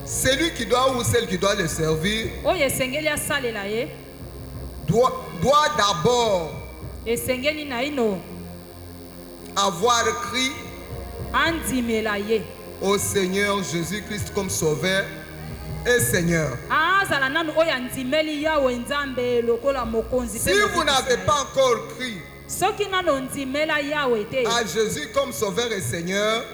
celui qui doit ou celle qui doit le servir doit d'abord avoir cru au Seigneur Jésus-Christ comme Sauveur et Seigneur. Si vous n'avez pas encore cru à Jésus comme Sauveur et Seigneur,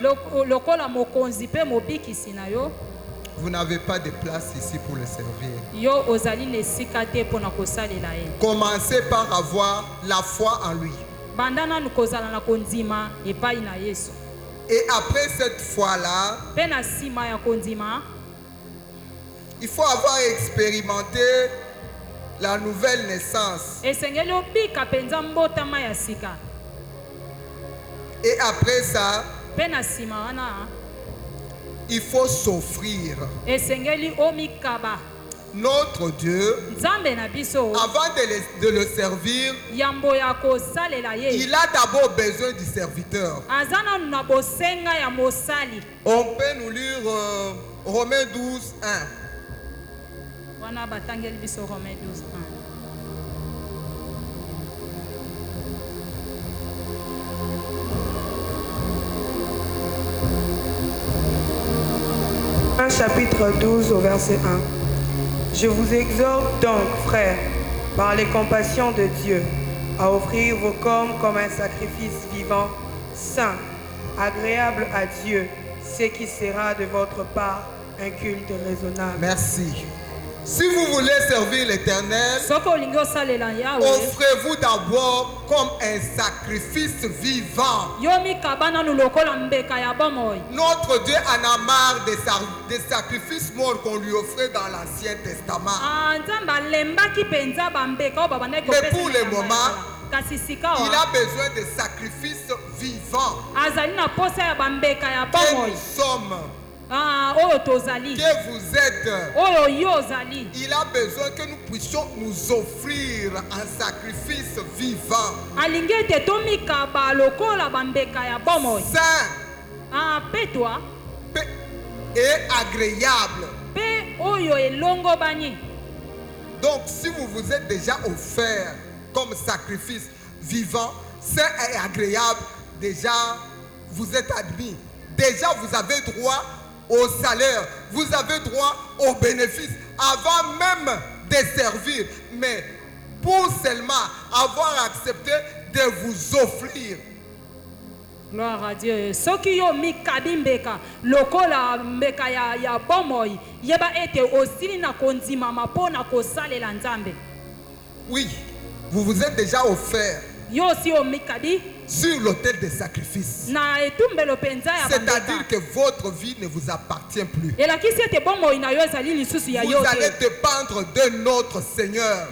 vous n'avez pas de place ici pour le servir. Commencez par avoir la foi en lui. Et après cette foi-là, il faut avoir expérimenté la nouvelle naissance. Et après ça, il faut s'offrir. Notre Dieu, avant de le servir, il a d'abord besoin du serviteur. On peut nous lire Romains 12, 1. Chapitre 12 au verset 1. Je vous exhorte donc, frères, par les compassions de Dieu, à offrir vos corps comme un sacrifice vivant, saint, agréable à Dieu, ce qui sera de votre part un culte raisonnable. Merci. Si vous voulez servir l'Éternel, offrez-vous d'abord comme un sacrifice vivant. Notre Dieu en a marre des sacrifices morts qu'on lui offrait dans l'Ancien Testament. Mais pour le moment, il a besoin de sacrifices vivants. Que nous sommes. Que vous êtes, il a besoin que nous puissions nous offrir un sacrifice vivant, saint et agréable. Donc si vous vous êtes déjà offert comme sacrifice vivant, saint et agréable, déjà vous êtes admis, déjà vous avez droit au salaire, vous avez droit aux bénéfices avant même de servir, mais pour seulement avoir accepté de vous offrir. Gloire à Dieu. Soki yo mikabimbeka lokola mbeka ya bomoi yeba ete osili na kondima mapona kosalela nzambe. Oui, vous vous êtes déjà offert. Yo si o mikabi sur l'autel des sacrifices. C'est-à-dire que votre vie ne vous appartient plus. Vous allez dépendre de notre Seigneur.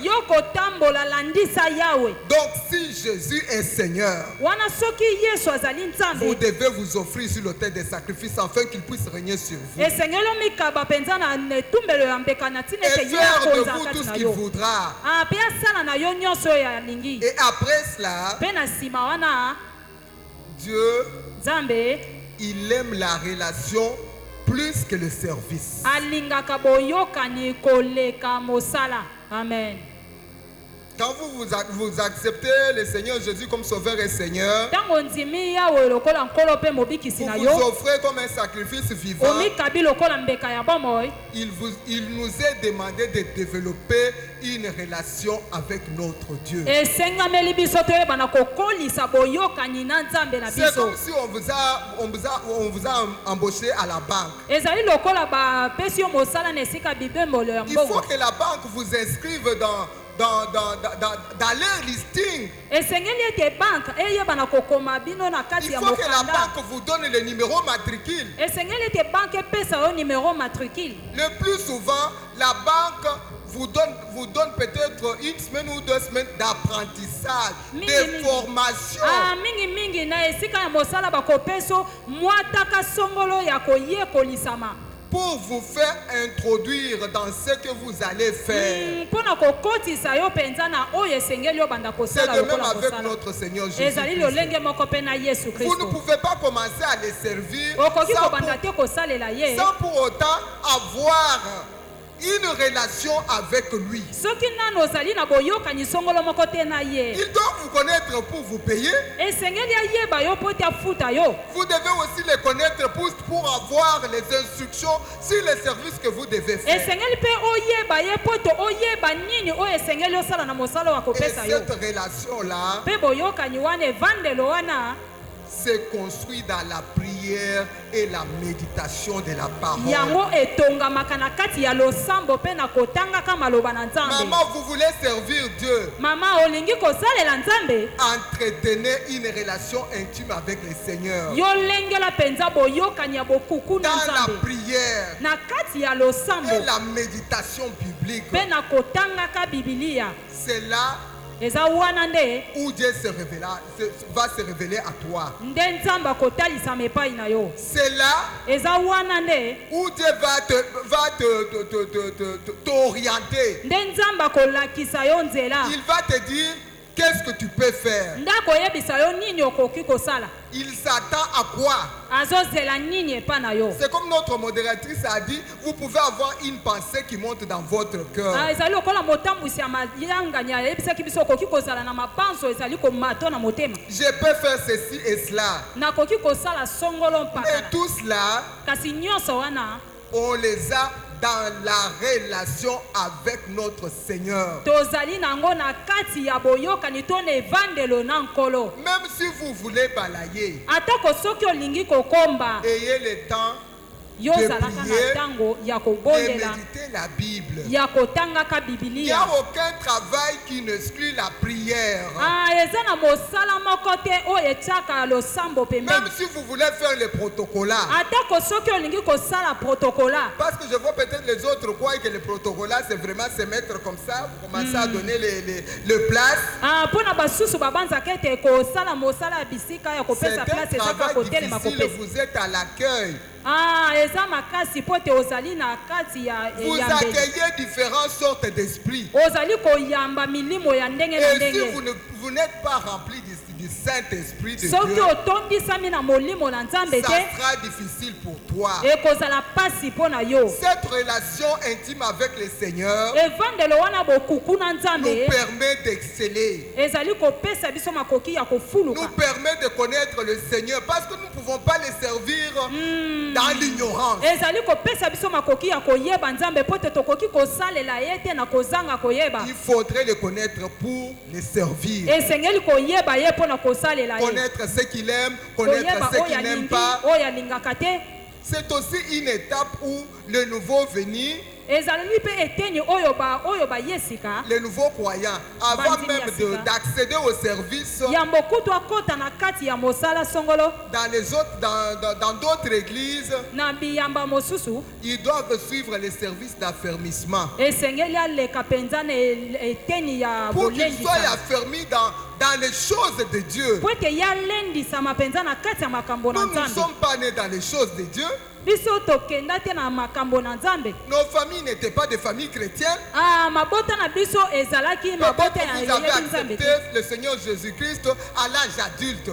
Donc si Jésus est Seigneur, vous devez vous offrir sur l'autel des sacrifices afin qu'il puisse régner sur vous. Et faire de vous tout ce qu'il voudra. Et après cela, Dieu, il aime la relation plus que le service. Amen. Quand vous acceptez le Seigneur Jésus comme Sauveur et Seigneur, vous vous offrez comme un sacrifice vivant. Il nous est demandé de développer une relation avec notre Dieu. C'est comme si on vous a embauché à la banque. Il faut que la banque vous inscrive dans leur listing. Il faut que la banque vous donne le numéro matricule. Le plus souvent, la banque vous donne peut-être une semaine ou 2 semaines d'apprentissage, de formation. pour vous faire introduire dans ce que vous allez faire. mpona kokotisa yo penza na oyo esengeli yo banda C'est kosala de même lokola avec kosala. notre Seigneur ezali Jésus. lolenge moko mpe na Yesu Vous ne Kristo. pouvez pas commencer à les servir okoki sans kobanda te kosalela ye sans pour autant avoir une relation avec lui. soki nano ozali na boyokani songolo moko te na ye Il doit vous connaître pour vous payer. esengeli ayeba yo mpo te afuta yo. Vous devez aussi les connaître pour avoir les instructions sur les services que vous devez faire. esengeli mpe oyeba ye mpo te oyeba nini oyo esengeli osala na mosala wa Et kopesa yo. cette relation-là mpe boyokani wana evandelo wana se construit dans la prière et la méditation de la parole. yango etongamaka na kati ya losambo mpe na kotangaka maloba na nzambe. Maman, vous voulez servir Dieu. mama olingi kosalela nzambe Entretenez une relation intime avec le Seigneur. yolengela mpenza boyokani ya bokuku na Dans la nzambe prière na kati ya losambo et la méditation biblique, mpe na kotangaka bibilia. c'est là eza wana nde où Dieu va se révéler à toi. nde nzambe akotalisama epai na yo. C'est là eza wana nde où Dieu va t'orienter. nde nzambe akolakisa yo nzela. Il va te dire qu'est-ce que tu peux faire. nde akoyebisa yo nini okoki kosala. Il s'attend à quoi? azozela nini epai na yo. C'est comme notre modératrice a dit, vous pouvez avoir une pensée qui monte dans votre cœur. ezali lokola motambwisi ya mayangani ayebisaki biso okoki kozala na mapanso ezali komato na motema. Je peux faire ceci et cela. nakoki kosala songolo mpaka Et tout cela, kasi nyonso wana on les a dans la relation avec notre Seigneur. tozali nango na kati ya boyokani to na evandelo na nkolo. Même si vous voulez balayer, atako soki olingi kokomba ayez le temps yo ozalaka na prier ntango ya et kobondela méditer la Bible. ya kotangaka Il n'y bibilia. a aucun travail qui n'exclut la prière. eza na mosala moko te oyo etiaka losambo Même pembeni. si vous voulez faire le protocolat. atako soki olingi kosala protokola. Parce que je vois peut-être les autres croient que le protocolat c'est vraiment se mettre comme ça, commencer à donner le place. mpona basusu babanzaka ete kosala mosala ya bisika ya kopesa C'est un place ezaka travail kotelema difficile, kopesa. vous êtes à l'accueil. eza makasi mpo te ozali na kati ya Vous eyambeli. accueillez différentes sortes d'esprits. ozali koyamba milimo ya ndenge na Et si ndenge. vous n'êtes pas rempli du Saint-Esprit de soki Dieu, otondisami na molimo na nzambe ça te sera difficile pour toi. ekozala pasi mpo na yo. Cette relation intime avec le Seigneur evandelo wana bokuku na nous nzambe permet d'exceller, ezali kopesa biso makoki ya nous kofuluka. permet de connaître le Seigneur parce que nous ne pouvons pas le servir dans l'ignorance. ezali kopesa biso makoki ya koyeba nzambe mpo te tokoki kosalela ye te na kozanga koyeba. Il faudrait le connaître pour le servir. esengeli koyeba ye mpo na kosalela ye. Connaître ce qu'il aime, connaître koyeba ce oyo qu'il n'aime alingi pas. oyo alingaka te. C'est aussi une étape où le nouveau venu, ezali mpe eteni oyo bayesika les nouveaux croyants, avant Bandini même ya sika. d'accéder au service yambo kutu akota na kati ya mosala songolo dans d'autres églises, na biyamba mosusu ils doivent suivre les services d'affermissement. esengeli aleka mpenza na eteni ya Pour qu'ils soient bolendisama affermis dans les choses de Dieu. po ete yalendisama mpenza na kati ya makambo na Nous ne nzambe. sommes pas nés dans les choses de Dieu. biso tokenda te na makambo na nzambe. Nos familles n'étaient pas des familles chrétiennes. mabota na biso ezalaki mabota Peut-être ya vous avez yebi nzambe accepté te. le Seigneur Jésus-Christ à l'âge adulte.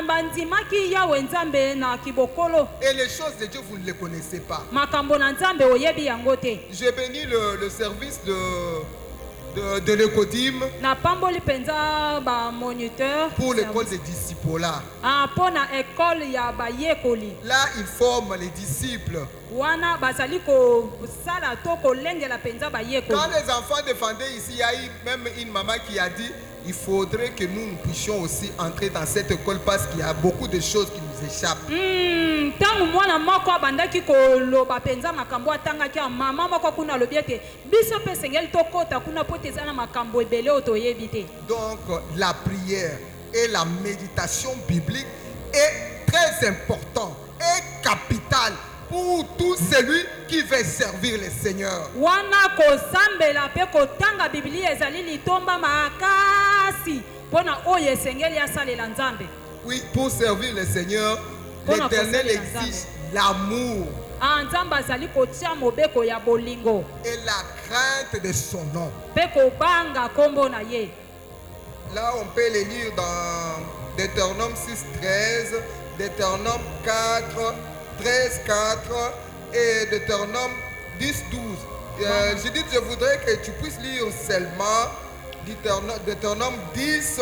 bandimaki yawe nzambe na kibokolo. Et les choses de Dieu, vous ne les connaissez pas. makambo na nzambe oyebi yango te. J'ai béni le service de l'écodime na pamboli mpenza bamoniteur pour l'école des disciples-là. mpo na ekole ya bayekoli. Là, ils forment les disciples. wana bazali kosala to kolengela mpenza Quand bayekoli. les enfants défendaient ici, il y a eu même une maman qui a dit il faudrait que nous puissions aussi entrer dans cette école parce qu'il y a beaucoup de choses qui nous échappent. ntango mwana moko abandaki koloba mpenza makambo atangaki ya mama moko kuna alobi ete biso mpe esengeli tokɔta kuna mpo te eza na makambo ebele oyo toyebi te. Donc, la prière et la méditation biblique est très important et capital pour tout celui qui veut servir le Seigneur. wana kosambela mpe kotanga bibilia ezali litomba makasi mpo na oyo esengeli asalela nzambe. Oui, pour servir le Seigneur, Pour l'Éternel nous exige l'amour. nzambe azali kotia mobeko ya bolingo et la crainte de son nom. mpe kobanga kombo na ye. Là, on peut les lire dans Deutéronome 6, 13, Deutéronome 4, 13, 4 et Deutéronome 10, 12. Je dis, je voudrais que tu puisses lire seulement Deutéronome 10,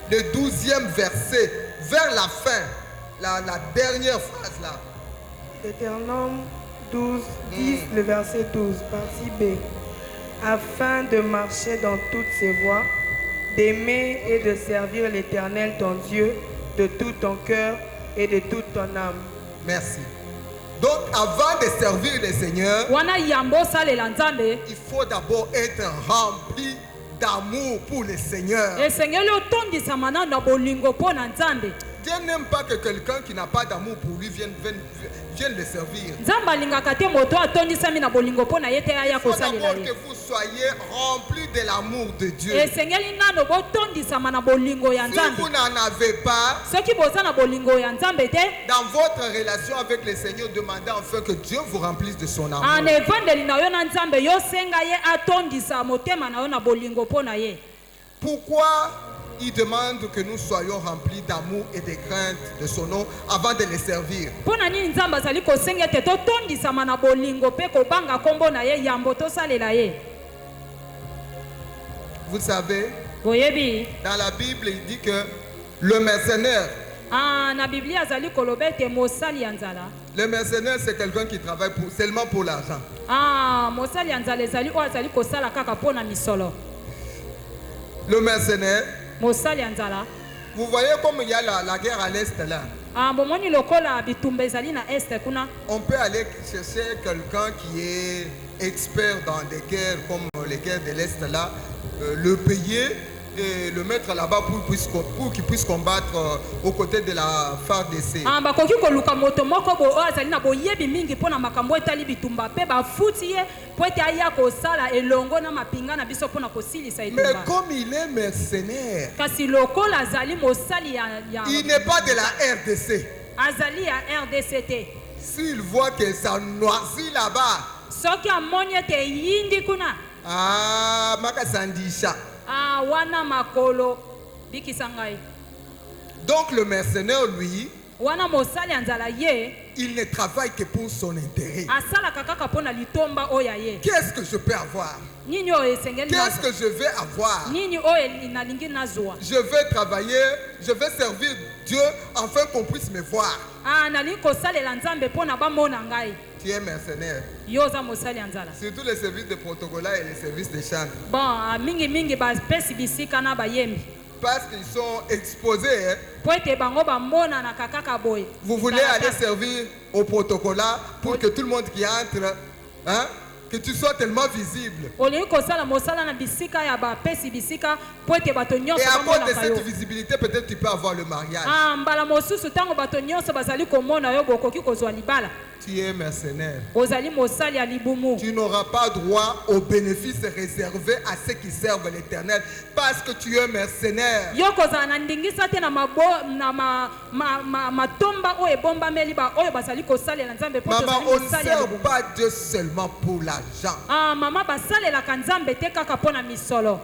le 12e verset, vers la fin, la dernière phrase là. Deutéronome 12, 10, le verset 12, partie B. Afin de marcher dans toutes ses voies, d'aimer et de servir l'Éternel ton Dieu de tout ton cœur et de toute ton âme. Merci. Donc, avant de servir le Seigneur, wana yambo osalela nzambe il faut d'abord être rempli d'amour pour le Seigneur. esengeli otondisama na bolingo mpo na nzambe. Dieu n'aime pas que quelqu'un qui n'a pas d'amour pour lui vienne le servir. nzambe alingaka te moto atondisami na bolingo mpo na ye te aya Il faut kosalela d'abord ye. que vous soyez remplis de l'amour de Dieu. esengeli nano botondisama na bolingo ya Si nzambe. vous n'en avez pas, soki boza na bolingo ya nzambe te, dans votre relation avec le Seigneur, demandez enfin que Dieu vous remplisse de son amour. ana evandeli na yo na nzambe yosenga ye atondisa motema na yo na bolingo mpo na ye. Pourquoi il demande que nous soyons remplis d'amour et de crainte de son nom avant de le servir? mpo na nini nzambe azali kosenga ete totondisama na bolingo mpe kobanga kombo na ye yambo tosalela ye? Vous savez, boyebi dans la Bible, il dit que le mercenaire, na biblia azali koloba ete mosali ya nzala le mercenaire, c'est quelqu'un qui travaille seulement pour l'argent. mosali ya nzala ezali oyo azali kosala kaka mpo na misolo. Le mercenaire, mosali ya nzala vous voyez comme il y a la guerre à l'Est là. bomoni lokola bitumba ezali na este kuna. On peut aller chercher quelqu'un qui est expert dans des guerres comme les guerres de l'Est là, le payer et le mettre là-bas pour qu'il puisse combattre aux côtés de la FARDC. bakoki koluka moto moko bo oyo azali na boyebi mingi mpo na makambo etali bitumba mpe bafuti ye mpo ete aya kosala elongo na mapinga na biso mpo na kosilisa Mais etumba. comme il est mercenaire, kasi lokola azali mosali ya il n'est pas de la RDC. azali ya RDC te. S'il voit que ça noircit là-bas, soki amoni ete eyindi kuna makasandisha. wana makolo bikisa ngai. Donc le mercenaire, lui, wana mosali ya nzala ye il ne travaille que pour son intérêt. asalaka kaka mpo na litomba oyo ya ye. Qu'est-ce que je peux avoir? nini oyo esengeli Qu'est-ce nazwa? que je vais avoir? nini oyo nalingi nazwa? Je vais travailler, je vais servir Dieu afin qu'on puisse me voir. nalingi kosalela nzambe mpo na bamona ngai. Tu es mercenaire. yo oza mosali ya nzala. Surtout les services de protocolat et les services de chant. bon mingi bapesi bisika na bayembi Parce qu'ils sont exposés. Hein. mpo ete bango bamonanaka kaka boye. Vous voulez aller servir au protocolat pour que tout le monde qui entre, hein, que tu sois tellement visible. olingi kosala mosala na bisika ya bapesi bisika mpo ete bato Et nyonso à cause de bamonaka yo. cette visibilité, peut-être tu peux avoir le mariage. mbala mosusu ntango bato nyonso bazali komona yo bokoki kozwa libala. Tu es mercenaire. ozali mosali ya libumu. Tu n'auras pas droit aux bénéfices réservés à ceux qui servent l'Éternel parce que tu es mercenaire. yo kozala na ndingisa te na matomba oyo ebombameli oyo bazali kosalela nzambe mpo Maman, tozali on ne mosali ya sert libumu. pas Dieu seulement pour l'argent. mama basalelaka nzambe te kaka mpo na misolo.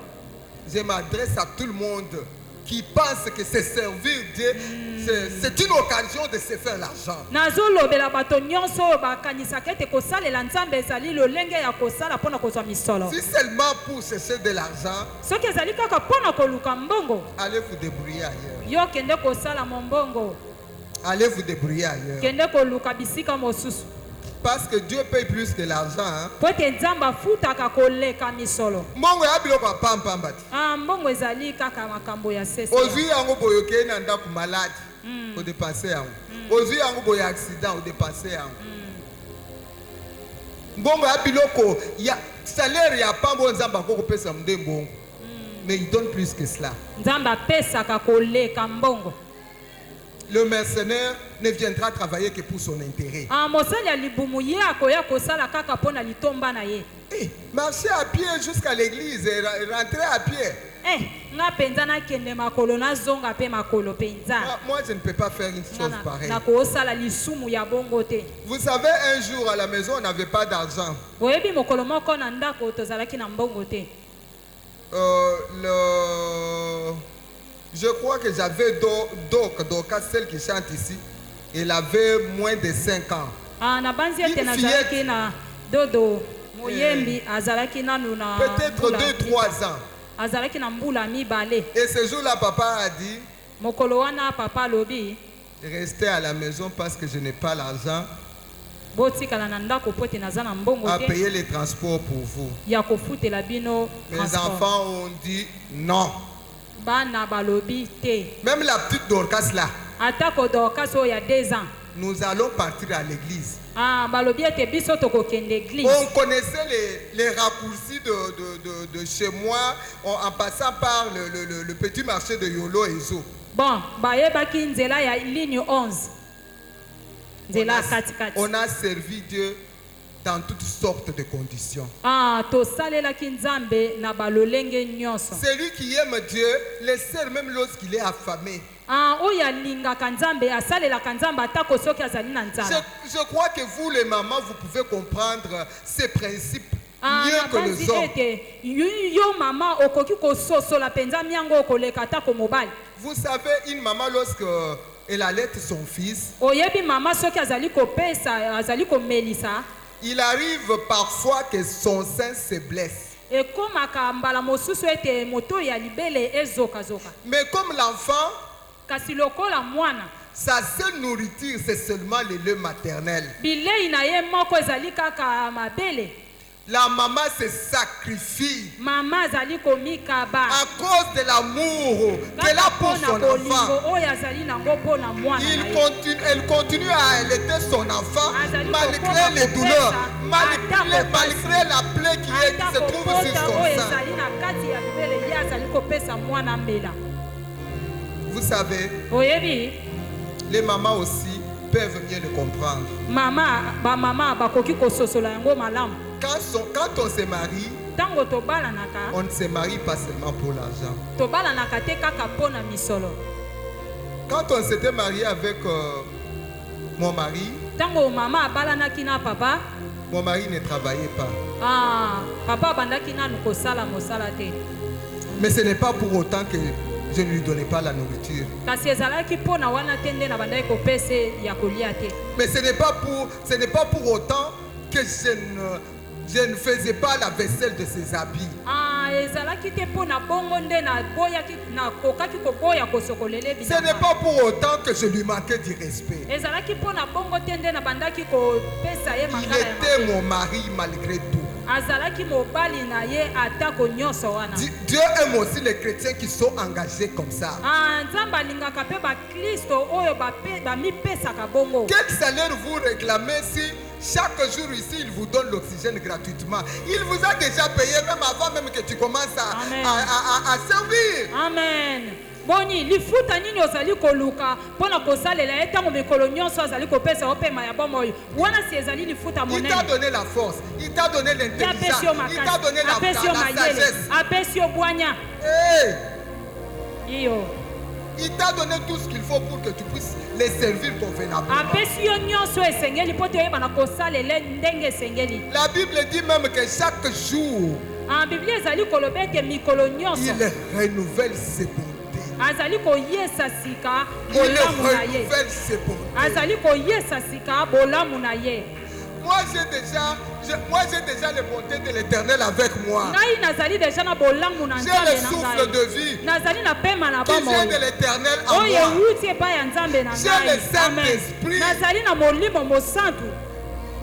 Je m'adresse à tout le monde qui pense que c'est servir Dieu, c'est une occasion de se faire l'argent. nazolobela bato nyonso oyo bakanisaka ete kosalela nzambe ezali lolenge ya kosala mpo na kozwa misolo. Si seulement pour chercher de l'argent, soki ezali kaka mpo na koluka mbongo allez vous débrouiller ailleurs. yo kende kosala mombongo. Allez vous débrouiller ailleurs. kende koluka bisika mosusu Parce que Dieu paye plus que l'argent. Hein. mpo ete nzambe afutaka koleka misolo. Mbongo ya biloko ya pamba ti. mbongo ezali kaka makambo ya sese. Ozwi yango boye okei na ndako malade. Odepanse yango. Ozwi yango boye accident odepanse yango. Mbongo ya biloko ya salaire ya pamba nzambe akokopesa munde mbongo. Mais il donne plus que cela. nzambe apesaka koleka mbongo. Le mercenaire ne viendra travailler que pour son intérêt. mosali ya libumu ye akoya kosala kaka mpo na litomba na ye. Oui, marcher à pied jusqu'à l'église et rentrer à pied. nga penza nakende makolo nazonga pe makolo penza. Moi, je ne peux pas faire une chose pareille. nakosala lisumu ya bongo te. Vous savez, un jour à la maison, on n'avait pas d'argent. oyebi mokolo moko na ndako tozalaki na mbongo te. Je crois que j'avais Doka, celle qui chante ici. Elle avait moins de 5 ans. na banzi ete nazalaki na dodo moyembi azalaki nanu na peut-être 2-3 ans. azalaki na mbula mibale. Et ce jour-là, papa a dit, mokolo wana papa lobi, restez à la maison parce que je n'ai pas l'argent botikala na ndako po ete naza na mbongo à te payer les transports pour vous. ya kofutela bino Les transport. enfants ont dit non. bana balobi te. Même la petite Dorcas là, atako Dorcas oyo ya 2 ans. nous allons partir à l'église. balobi ete biso tokokende église. On connaissait les raccourcis de chez moi en passant par le petit marché de Yolo et Zo. bon bayebaki nzela ya ligne 11 nzela ya katikati. On a servi Dieu dans toutes sortes de conditions. tosalelaki nzambe na balolenge nyonso. Celui qui aime Dieu le sert même lorsqu'il est affamé. oyo alingaka nzambe asalelaka nzambe atako soki azali na nzala. Je crois que vous les mamans, vous pouvez comprendre ces principes mieux que les hommes. ete yo mama okoki kososola penza miango okoleka atako mobali. Vous savez, une maman lorsqu'elle allait son fils, oyebi mama soki azali kopesa azali komelisa. il arrive parfois que son sein se blesse. ekomaka mbala mosusu ete moto ya libele ezokazoka. Mais comme l'enfant, kasi lokola mwana sa seule nourriture, c'est seulement le lait maternel. bilei na ye moko ezali kaka mabele. La maman se sacrifie mama azali komikaba à cause de l'amour qu'elle a pour son enfant. oyo azali nango mpona mwana na ye. Elle continue à allaiter son enfant malgré les douleurs, malgré la plaie qui se trouve sur son oyo sein. ezali na kati ya libele ye azali kopesa mwana mbela. Vous savez, oyebi les mamans aussi peuvent mieux le comprendre. bamama bakoki kososola yango malamu. Quand on se marie, ntango tobalanaka on ne se marie pas seulement pour l'argent. tobalanaka te kaka mpona misolo. Quand on s'était marié avec mon mari, ntango mama abalanaki na papa, mon mari ne travaillait pas. papa abandaki nanu kosala mosala te. Mais ce n'est pas pour autant que je ne lui donnais pas la nourriture. kasi ezalaki mpona wana te nde na bandaki kopesa ya kolia te. Mais ce n'est pas pour autant que je ne faisais pas la vaisselle de ses habits. ezalaki te mpona bongo nde nakokaki koboya kosokolela Ce n'est pas pour autant que je lui manquais du respect. ezalaki mpona bongo te nde na bandaki kopesa ye Il makala ya était mabe. mon mari malgré tout. azalaki mobali na ye atako nyonso wana. Dieu aime aussi les chrétiens qui sont engagés comme ça. nzambe alingaka mpe bakristo oyo bamipesaka bongo. Quel salaire vous réclamez si chaque jour ici il vous donne l'oxygène gratuitement? Il vous a déjà payé même avant même que tu commences à servir. Amen. boni lifuta nini ozali koluka mpona kosalela ye ntango mikolo nyonso azali kopesa yo pema ya bomoi wana si ezali lifuta Il t'a monene. donné la force, il t'a donné Ye apesi yo l'intelligence, il t'a donné makasi apesi yo la mayele sagesse. apesi yo bwanya Hey, iyo il t'a donné tout ce qu'il faut pour que tu puisses les servir convenablement. apesi yo nyonso esengeli mpo te oyeba na kosalela ndenge esengeli. La Bible dit même que chaque jour, biblia ezali koloba ete mikolo nyonso il renouvelle ses bontés. azali koyesa sika Il bolamu na ye. renouvelle ses bontés. azali koyesa sika bolamu na ye. Moi, j'ai déjà les bontés de l'Éternel avec moi. ngai nazali deja na bolamu na J'ai nzambe le na souffle ngai. de vie nazali na pema na qui vient bomoi de l'Éternel en oyo moi. ewuti epai ya nzambe na J'ai ngai. le Amen. Saint-Esprit. nazali na molimo mosantu.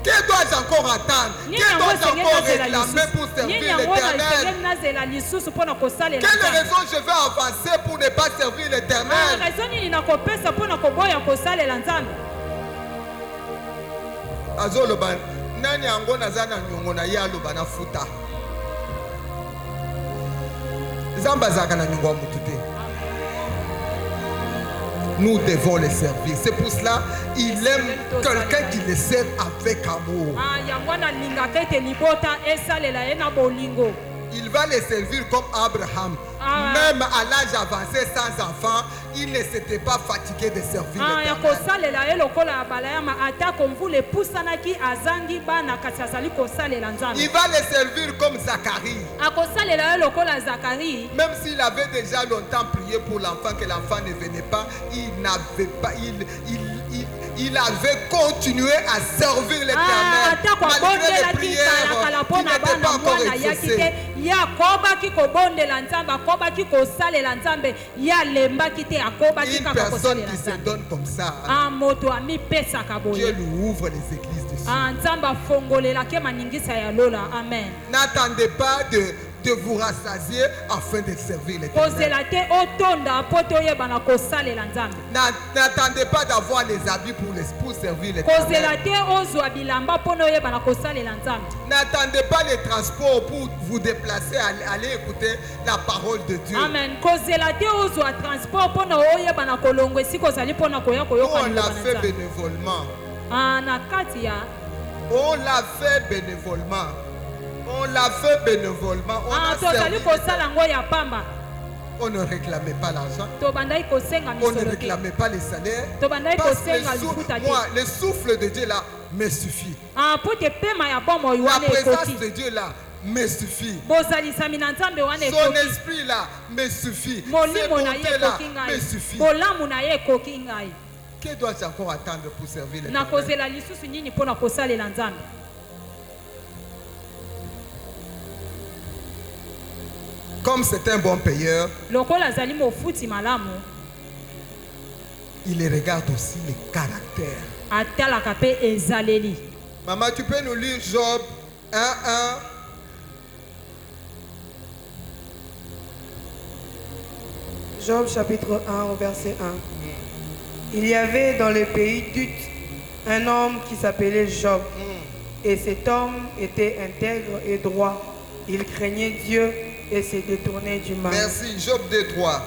Que dois-je encore attendre? nini Que yango dois-je esengeli encore nazela réclamer pour lisusu servir nini yango esengeli l'Éternel? nazela lisusu mpo na kosalela Quelle nzambe. raison je vais avancer pour ne pas servir l'Éternel? raison nini nakopesa mpo na koboya kosalela nzambe. Azoloba nani yango naza na nyongo na ye aloba na futa. Nzambe azalaka na nyongo ya mutu te. nous devons les servir. C'est pour cela il aime quelqu'un qui les sert avec amour. Il va les servir comme Abraham. Même à l'âge avancé sans enfant, il ne s'était pas fatigué de servir l'Éternel. Il va les servir comme Zacharie. Même s'il avait déjà longtemps prié pour l'enfant, que l'enfant ne venait pas, il avait continué à servir l'Éternel malgré les prières qui n'étaient pas encore exaucées. Une personne qui se donne comme ça, Dieu lui ouvre les églises de Dieu. N'attendez pas de vous rassasier afin de servir l'Éternel. N'attendez pas d'avoir les habits pour servir l'Éternel. N'attendez pas les transports pour vous déplacer, aller écouter la parole de Dieu. Amen. On l'a fait bénévolement. On l'a fait bénévolement. On l'a fait bénévolement. On ne réclamait pas l'argent. On ne réclamait pas les salaires. Parce que le souffle de Dieu là me suffit. La présence de Dieu là me suffit. Son esprit là me suffit. Ses bontés là me suffit. Que dois-je encore attendre pour servir l'Éternel? Comme c'est un bon payeur, il regarde aussi les caractères. Maman, tu peux nous lire Job 1:1. Job chapitre 1 au verset 1. Il y avait dans le pays d'Ut un homme qui s'appelait Job. Et cet homme était intègre et droit. Il craignait Dieu et se détournait du mal. Merci. Job 2:3.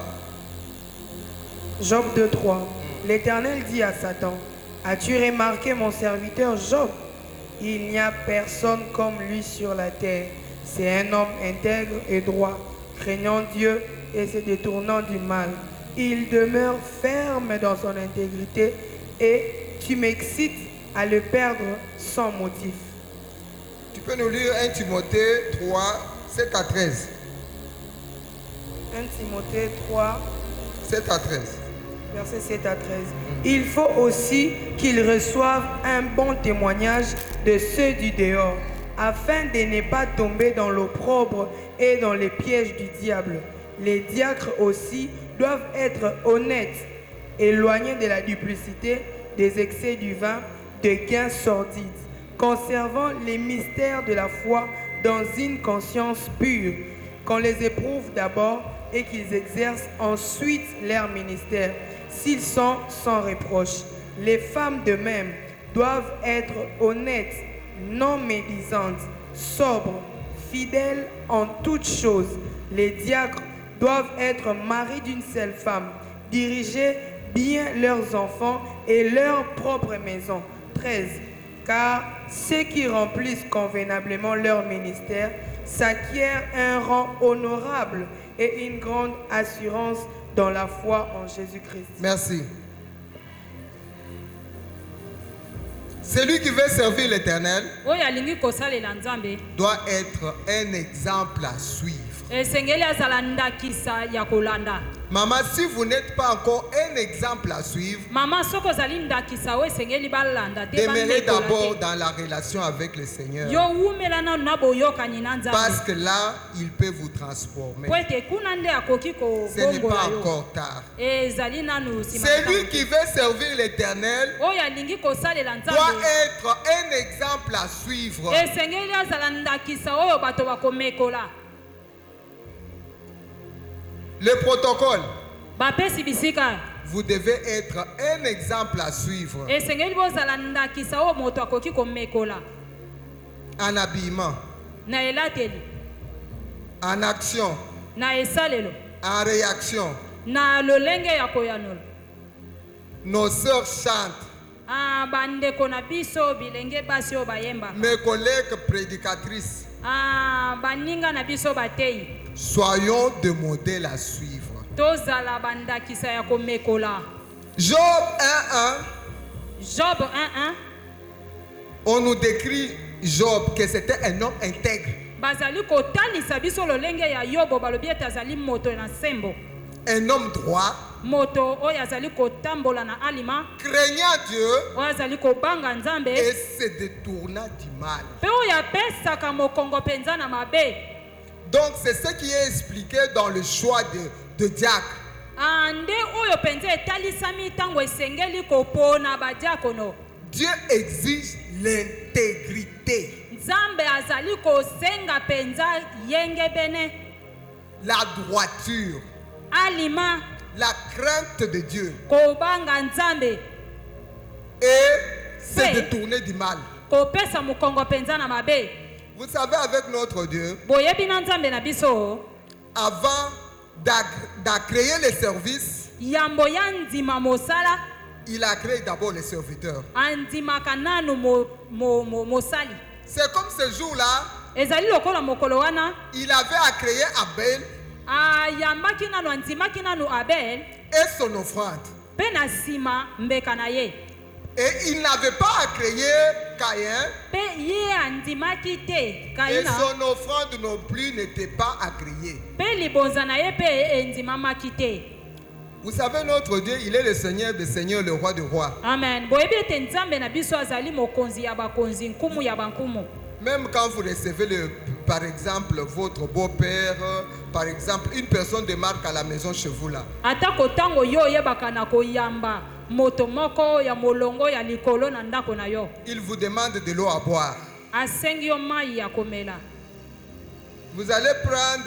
Job 2:3. L'Éternel dit à Satan: as-tu remarqué mon serviteur Job? Il n'y a personne comme lui sur la terre. C'est un homme intègre et droit, craignant Dieu et se détournant du mal. Il demeure ferme dans son intégrité et tu m'excites à le perdre sans motif. Tu peux nous lire 1 Timothée 3, 7 à 13. 1 Timothée 3, 7 à 13. Verset 7 à 13. Il faut aussi qu'ils reçoivent un bon témoignage de ceux du dehors, afin de ne pas tomber dans l'opprobre et dans les pièges du diable. Les diacres aussi doivent être honnêtes, éloignés de la duplicité, des excès du vin, de gains sordides, conservant les mystères de la foi dans une conscience pure, qu'on les éprouve d'abord et qu'ils exercent ensuite leur ministère, s'ils sont sans reproche. Les femmes de même doivent être honnêtes, non médisantes, sobres, fidèles en toutes choses. Les diacres doivent être maris d'une seule femme, diriger bien leurs enfants et leur propre maison. 13. Car ceux qui remplissent convenablement leur ministère s'acquièrent un rang honorable et une grande assurance dans la foi en Jésus-Christ. Merci. Celui qui veut servir l'Éternel doit être un exemple à suivre. Maman, si vous n'êtes pas encore un exemple à suivre, demeurez d'abord dans la relation avec le Seigneur. Parce que là, il peut vous transformer. Ce n'est pas encore tard. Celui qui veut servir l'Éternel doit être un exemple à suivre. Le protocole. Vous devez être un exemple à suivre. En habillement, en action, en réaction. nos sœurs chantent, bandeko na biso bilenge basi oyo bayembaka, mes collègues prédicatrices, baninga na biso bateyi, soyons des modèles à suivre. tozala bandakisa ya komekola. Job 1:1, Job 1:1, on nous décrit Job que c'était un homme intègre, bazali kotalisa biso lolenge ya Yobo, balobi ete azali moto na sembo, un homme droit, moto oyo azali kotambola na alima, craignant Dieu oyo azali kobanga Nzambe, et se détournant du mal. mpe oyo apesaka mokongo penza na mabe. Donc c'est ce qui est expliqué dans le choix de diacre. Nde oyo penza etalisami ntango esengeli kopona badiakono. Dieu exige l'intégrité, Nzambe azali kosenga penza yenge bene, la droiture, alima, la crainte de Dieu kobanga Nzambe, et se Oui. détourner du mal. kopesa mokongo penza na mabe. Vous savez, avec notre Dieu, Boyebi na Nzambe na biso, avant créer les services, yambo ya ndima mosala, il a créé d'abord les serviteurs. andimaka nanu mosali. C'est comme ce jour-là, Ezali lokola mokolo wana, il avait à créer Abel ayambaki nanu, andimaki nanu Abel, et son offrande. pe na sima mbeka na ye. Et il n'avait pas à créer Caïn, Pe ye andimaki te et Kaina, son offrande non plus n'était pas agréée. pe libonza na ye pe endimamaki te. Vous savez, notre Dieu, il est le Seigneur des seigneurs, le roi des rois. Amen. Boyebi ete Nzambe na biso azali mokonzi ya bakonzi, nkumu ya bankumu. Même quand vous recevez, par exemple, votre beau-père, par exemple, une personne de marque à la maison chez vous là, Atako tango yo yebaka na koyamba moto moko ya molongo ya likolo na ndako na yo, il vous demande de l'eau à boire. asengi yo mai ya komela. Vous allez prendre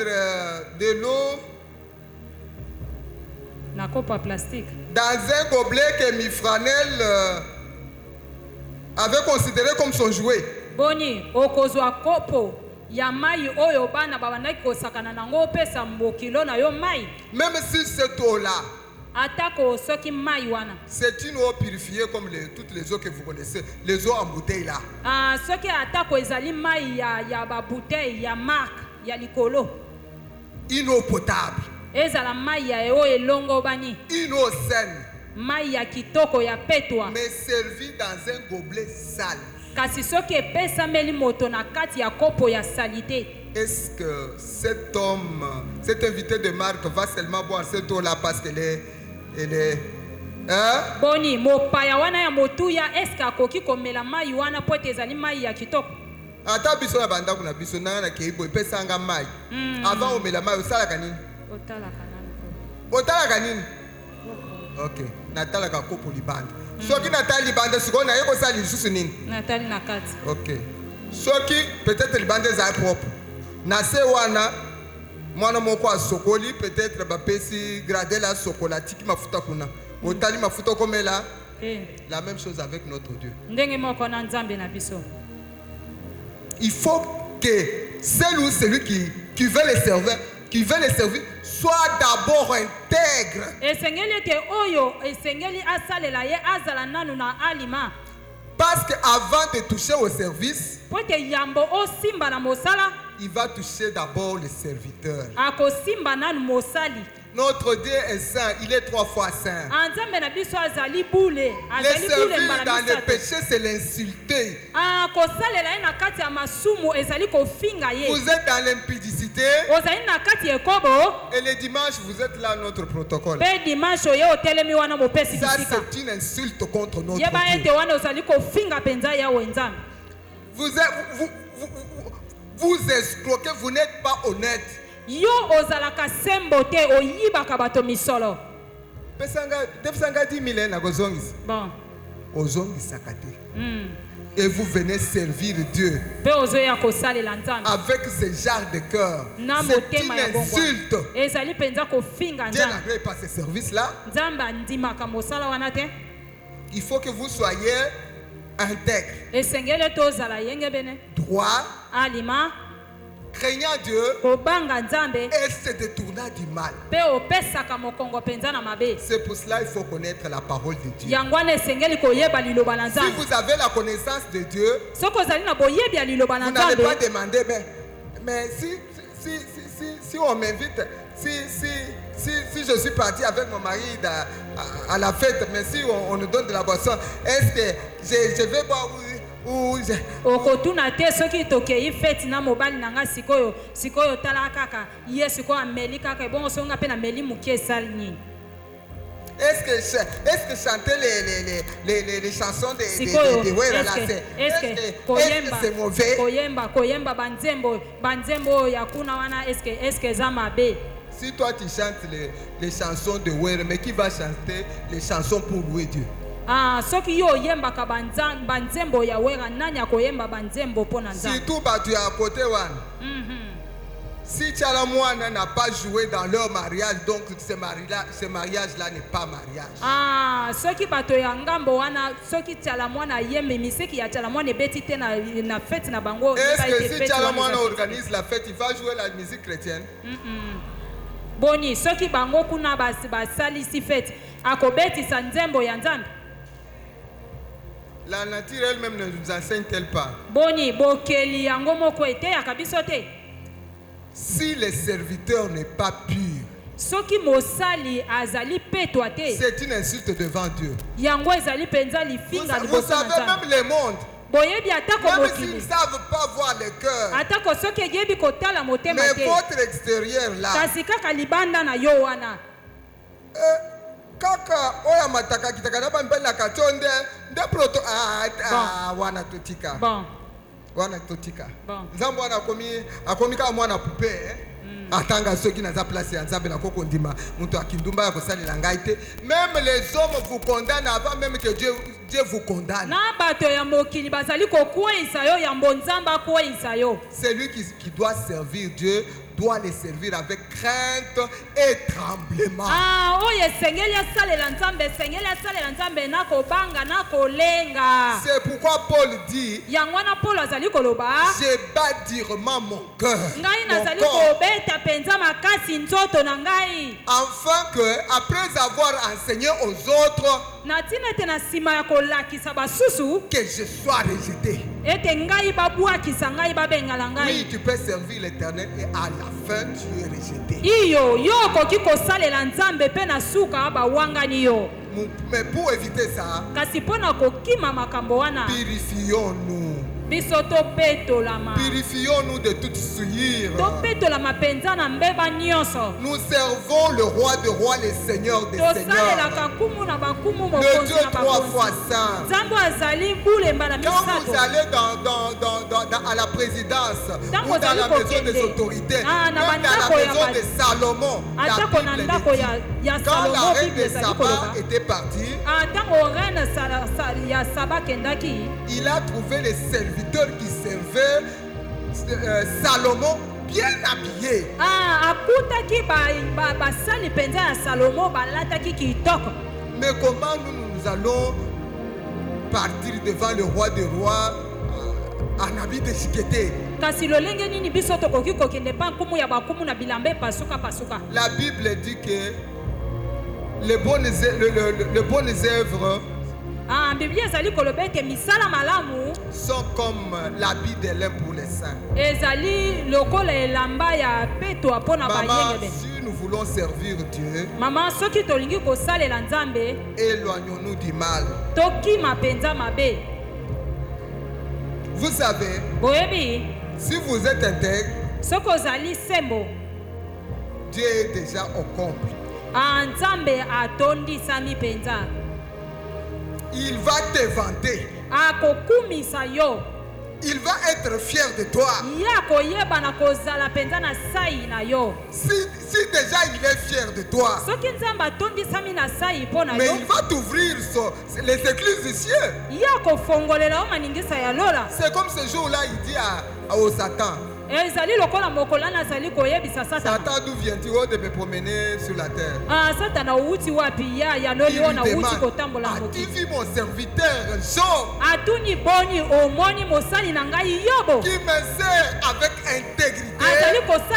de l'eau Na kopa plastique. dans un gobelet que Mifranel avait considéré comme son jouet. Boni, okozwa kopo ya mai oyo bana babandaki kosakana nango opesa mbokilo na yo mai. Même si cette eau-là, Atako soki mai wana. c'est une eau purifiée comme toutes les eaux que vous connaissez, les eaux en bouteille là. Soki atako ezali mai ya ba bouteille ya marque ya likolo. Une eau potable, Ezala mai ya oyo elongo bani. une eau saine, Mai ya kitoko ya petwa. mais servie dans un gobelet sale. Kasi soki epesameli moto na kati ya kopo ya salite. Est-ce que cet homme, cet invité de marque va seulement boire cette eau-là parce qu'elle est hein? Boni, mopaya wana ya motuya eske akoki komela mai wana po ete ezali mai ya kitoko? Ata biso na bandako na biso na keibo epesanga mai. Avant omela mai osalaka nini? Otalaka nani? Otalaka nini? Ok, natalaka kopo libanda. Soki natali libanda sikoyo na ye kosala lisusu nini? Natali na kati. Ok. Soki peut-être libanda ezali propre. Na se wana mwana moko asokoli peut-être bapesi grade la sokola tiki mafuta kuna. Otali mafuta komela. La même chose avec notre Dieu. Ndenge moko na Nzambe na biso. Il faut que celui qui veut les servir, soit d'abord intègre. Esengeli ete oyo esengeli asalela ye azala nanu na alima. Parce qu'avant de toucher au service, Po ete yambo osimba na mosala, il va toucher d'abord les serviteurs. akosimba nanu mosali. Notre Dieu est saint, il est 3 fois saint. Nzambe na biso azali bule. Les Azali bule servir mbala dans le misato. péché, c'est l'insulter. Kosalela ye na kati ya masumu ezali kofinga ye. Vous êtes dans l'impudicité Ozali na kati ya ekobo, et le dimanche, vous êtes là, notre protocole. pe dimanche oyo otelemi wana mopesi Ça, bisika. c'est une insulte contre notre Yeba ete Dieu. wana ozali kofinga penza yawe Nzambe. Vous escroquez, vous n'êtes pas honnête. Yo ozalaka sembo te oyibaka bato misolo. Defisanga 10 000 na kozongisa. Bon. Ozongisaka te. Et vous venez servir Dieu Pe ozoya kosalela Nzambe. avec ce genre de cœur. Na C'est motema ya une bongo. insulte. Ezali penza kofinga Dieu Nzambe. n'agrée pas ce service-là. Nzambe andimaka mosala wana te. Il faut que vous soyez intègre, Esengeli ete ozala yenge bene. droit, Alima, craignant Dieu, kobanga nzambe elle se détourna du mal. mpe opesaka mokongo mpenza na mabe. C'est pour cela qu'il faut connaître la parole de Dieu. yango wana esengeli koyeba liloba na Si nzambe. vous avez la connaissance de Dieu, soki ozali na boyebi ya liloba na vous n'allez pas nzambe, demander, mais si on m'invite, si je suis parti avec mon mari à la fête, mais si on nous donne de la boisson, est-ce que je vais boire ou okotuna te soki tokei feti na mobali na nga sikoyo tala kaka ye sikoyo ameli kaka ebongo songa mpe na meli moke esali nini. Est-ce que chanter les chansons de Wera là, c'est mauvais? koyemba banzembo ya kuna wana eske eza mabe? Si toi tu chantes les chansons de Wera, mais qui va chanter les chansons pour louer Dieu? soki yo oyembaka banzembo ya wera, nani akoyemba banzembo mpo na nzambe? Surtout tu es à côté wana. Si Tchalamouana n'a pas joué dans leur mariage, donc ce mariage-là n'est pas mariage. soki bato ya ngambo wana soki Tchalamouana yembe misiki ya Tchalamouana ebeti te na fête na bango. Est-ce que si Tchalamouana organise la fête, il va jouer la musique chrétienne? Boni, soki bango kuna basalisi fête akobetisa nzembo ya nzambe? La nature elle-même ne nous enseigne-t-elle pas? Boni, bokeli yango moko eteyaka biso te. Si le serviteur n'est pas pur, soki mosali azali petwa te, c'est une insulte devant Dieu. yango ezali penza lifinga Vous liboso na savez, nzambe. même le monde, boyebi atako même s'ils mokili ne savent pas voir le cœur, atako soki eyebi kotala motema mais te, votre extérieur là, kasi kaka libanda na yo wana kaka oya mataka kitaka na bambeli na katonde nde proto wana totika. bon Wana totika. Bon. Nzambo wana akomi kama mwana poupée. Atanga soki naza place ya nzambe na koko ndima mutu akindumba ya kosalela ngai te. Même les hommes vous condamnent avant même que Dieu vous condamne. na bato ya mokili bazali kokweyisa yo yambo nzambe akweyisa yo. Celui qui doit servir Dieu doit les servir avec crainte et tremblement. oyo esengeli asalela nzambe na kobanga na kolenga. C'est pourquoi Paul dit, yango wana Paul azali koloba, je bats durement mon cœur, ngai mon nazali corps, kobeta penza makasi nzoto na ngai, afin que après avoir enseigné aux autres, na ntina ete na nsima ya kolakisa basusu que je sois rejeté. ete ngai babwakisa ngai babengala Oui, ngai. tu peux servir l'Éternel et à la fin tu es rejeté. iyo yo okoki kosalela nzambe mpe na suka bawangani yo. Mais pour éviter ça, kasi mpo na kokima makambo wana purifions-nous. biso topetolama, Purifions-nous de toute souillure. topetolama mpenza na mbeba nyonso. Nous servons le roi des rois, le seigneur des seigneurs. tosalelaka kumu na bakumu Le mokonzi Dieu na trois bakonzi. fois saint. nzambe azali bulemba na Quand vous misato. allez à la présidence Ntango ou dans la ozali maison des kokende, autorités, na même dans bandako la ya maison ba- de Salomon, la atako na Bible ndako le dit. ya Quand la Salomo reine Bible de ezali Saba koloba, était partie, ntango reine ya Saba kendaki, il a trouvé les serviteurs qui servaient Salomon bien habillé. akutaki basali mpenza ya Salomo balataki kitoko. Mais comment nous allons partir devant le roi des rois en habit déchiqueté? kasi lolenge nini biso tokoki kokende pa nkumu ya bakumu na bilamba epasuka. La Bible dit que les bonnes œuvres biblia ezali koloba ete misala malamu sont comme l'habit de lin pour les saints. ezali lokola elamba ya petwa mpo na Maman, bayengebe. si nous voulons servir Dieu, mama soki tolingi kosalela nzambe éloignons-nous du mal. tokima mpenza mabe. Vous savez, boyebi si vous êtes intègre, soki ozali sembo, Dieu est déjà au comble. nzambe atondisami mpenza, Il va te vanter. akokumisa yo, Il va être fier de toi. ye akoyeba na kozala mpenza na sai na yo. Si déjà il est fier de toi, soki nzambe atondisami na sai mpo na mais yo, il va t'ouvrir les écluses du ciel. ye akofongolela yo maningisa ya lola. C'est comme ce jour-là, il dit au Satan, ezali lokola mokolana azali koyebisa satana, Satan, d'où viens-tu de me promener sur la terre? satana outi wapi ya loli Il oyo lui na outi demande, kotambola as-tu mokili. vu mon serviteur Job atuni boni omoni mosali na ngai yobo qui me sert avec intégrité?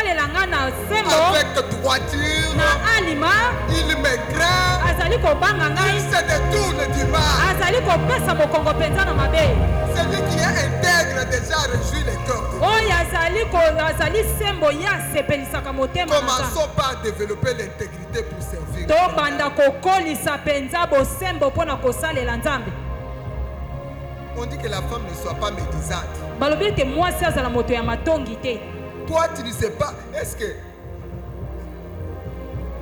kosalela nga na sembo avec droiture, na alima il me craint, azali kobanga il ngai se détourne du mal. azali kopesa mokongo mpenza na mabe Celui qui est intègre déjà réjouit les cœurs. oyo azali sembo ye asepelisaka motema na Nzambe. Commençons par développer l'intégrité pour servir. tobanda kokolisa mpenza bosembo mpo na kosalela Nzambe. On dit que la femme ne soit pas médisante. balobi ete mwasi azala moto ya matongi te. Toi, tu ne sais pas. Est-ce que,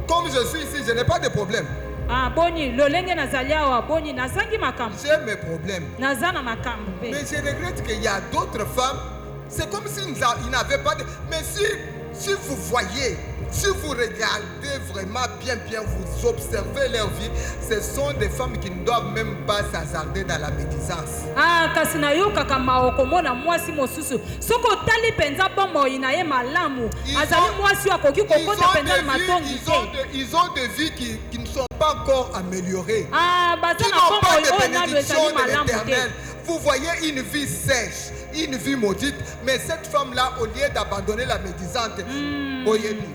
comme je suis ici, je n'ai pas de problème. Ah, boni lolenge nazali awa boni nazangi makambo J'ai mes problèmes. naza na makambo pe. Mais je regrette qu'il y a d'autres femmes. C'est comme s'ils n'avaient pas de... Mais si vous voyez, si vous regardez vraiment bien, vous observez leur vie, ce sont des femmes qui ne doivent même pas s'hasarder dans la médisance. Ah, kasi nayokaka maokomona mwasi mosusu soki otali mpenza bomoi na ye malamu azali mwasi oyo akoki kokota mpenza na matongi te. Ils ont des vies qui ne sont pas encore améliorées. Ah, baza Qui na n'ont pas bomoi de oyo nalo bénédiction ezali de malamu l'Éternel. te. Vous voyez une vie sèche, une vie maudite, mais cette femme-là, au lieu d'abandonner la médisante, oyebi,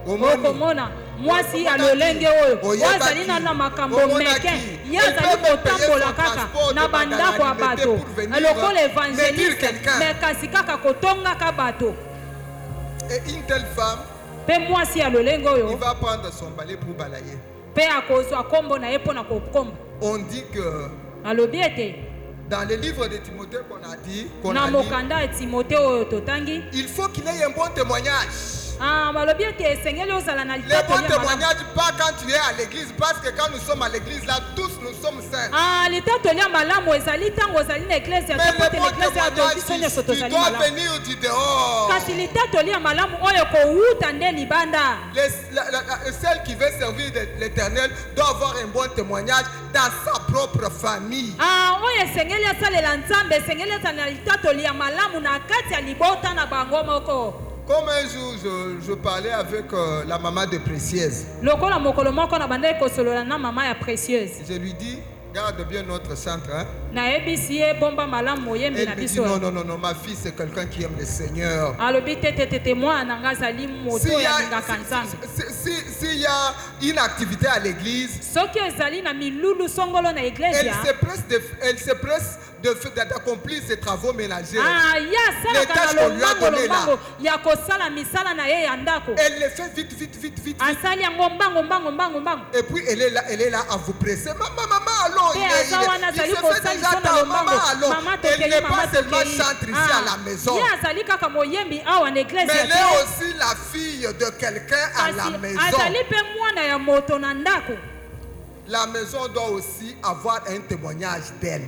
omoni, okomona mwasi ya lolenge oyo oyo azali na makambo meke ye azali kotambola kaka na bandako ya bato lokola évangéliste me kasi kaka kotongaka bato. et une telle femme, mpe mwasi ya lolenge il oyo va prendre son balai pour balayer. mpe akozwa kombo na ye mpo na kokomba. On dit que alobi ete dans le livre de Timothée qu'on na a lu, mokanda ya timote oyo totangi il faut qu'il ait un bon témoignage. balobi ete esengeli ozala na Les bons litatoli ya malamu. témoignages, pas quand tu es à l'église, parce que quand nous sommes à l'église, là, tous nous sommes saints. litatoli ya malamu ezali ntango ozali na eklese ya Mais te po les te bons na eklese ya to biso nyonso témoignages, tu tozali dois malamu. venir du dehors. kasi litatoli ya malamu oyo kowuta nde libanda. Celle qui veut servir l'Éternel doit avoir un bon témoignage dans sa propre famille. oyo esengeli asalela nzambe esengeli azala na litatoli ya malamu na kati ya libota na bango moko. Comme un jour, je parlais avec la maman de Précieuse. lokola mokolo moko na bandaki kosolola na mama ya précieuse Je lui dis, garde bien notre centre. Hein? nayebisi ye bomba malamu moyembi Elle na me dit, biso. non, ma fille, c'est quelqu'un qui aime le Seigneur. alobi tetetete mwana na nga azali moto oyo alingaka nzambe. S'il y a une activité à l'église, soki ezali na milulu songolo na elle eglesia se presse d'accomplir ses travaux ménagers. ye asalaka tâches na qu'on lui a données là. lombango ya kosala misala na ye ya ndako Elle le fait vite. asali yango mbango. Et puis elle est là à vous presser. Maman, allons. Pe Il aza wana se azali fait kosali déjà so na tard. Maman, lombango allons. mama Elle tokeli n'est mama pas seulement tokeli chantre ici à la maison. ye azali kaka moyembi awa na Mais eglesia elle est aussi la fille de quelqu'un à la maison. azali mpe mwana ya moto na ndako. La maison doit aussi avoir un témoignage d'elle.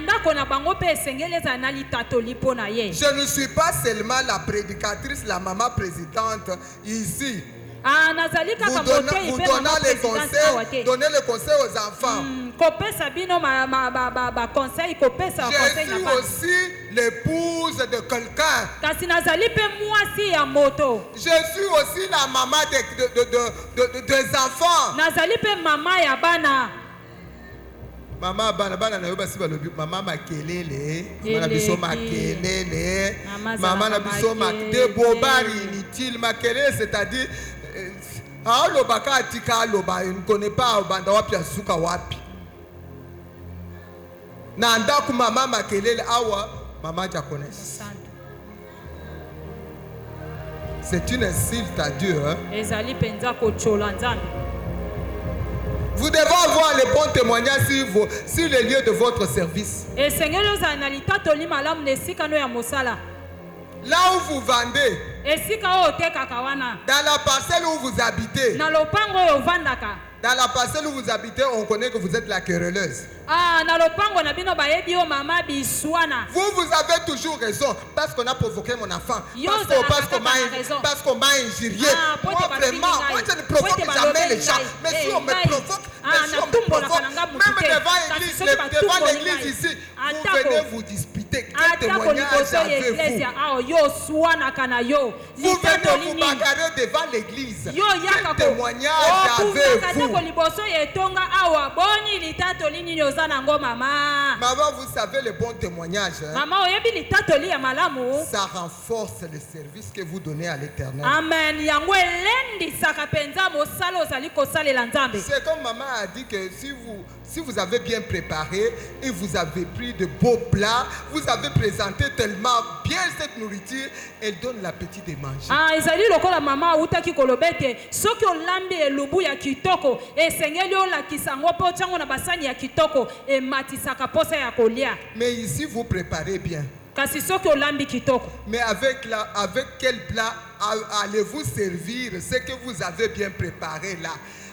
ndako na bango mpe esengeli ezala na litatoli mpo na ye. Je ne suis pas seulement la prédicatrice, la maman présidente ici. nazali Vous kaka donnez, motei mpe mama présidente awa te. donnez le conseil aux enfants. kopesa bino baconseil kopesa Je conseil na suis bana. aussi l'épouse de quelqu'un. kasi nazali mpe mwasi ya moto. Je suis aussi la maman des enfants. nazali mpe mama ya bana. Mama bana na yo basi balobi mama makelele, mama na biso makelele, mama na biso de bobari inutile makelele, c'est-à-dire alobaka atika aloba, ne connaît pas banda wapi asuka wapi. Na ndaku mama makelele awa mama japonese. C'est une insulte à Dieu. Hein? ezali mpenza kochola nzambe. Vous devez avoir les bons témoignages sur les lieux de votre service. esengeli ozala na litatoli malamu na esika no ya mosala. Là où vous vendez, esika oyo otekaka wana. dans la parcelle où vous habitez, na lopango oyo ovandaka. dans la parcelle où vous habitez, on connaît que vous êtes la querelleuse. na lopango na bino bayebi yo mama biswana. Vous avez toujours raison parce qu'on a provoqué mon enfant, parce qu'on m'a injurié. Moi vraiment, moi je ne provoque jamais les gens. Mais si on me provoque, même devant l'église ici, vous venez vous disputer. quel témoignage avez-vous? Vous venez vous bagarrer devant l'église. Quel témoignage avez-vous? Maman, vous savez le bon témoignage. Ça renforce le service que vous donnez à l'Éternel. Amen. C'est comme maman a dit que si vous avez bien préparé et vous avez pris de beaux plats, vous avez présenté tellement bien cette nourriture, elle donne l'appétit de manger. Ezali lokola mama utaki kolobete soki olambi elubu ya kitoko esengeli olakisa ngo po chango na basani ya kitoko ematisaka posa ya kolia. Mais ici vous préparez bien. Kasi soki olambi kitoko. Mais avec quel plat allez-vous servir ce que vous avez bien préparé là?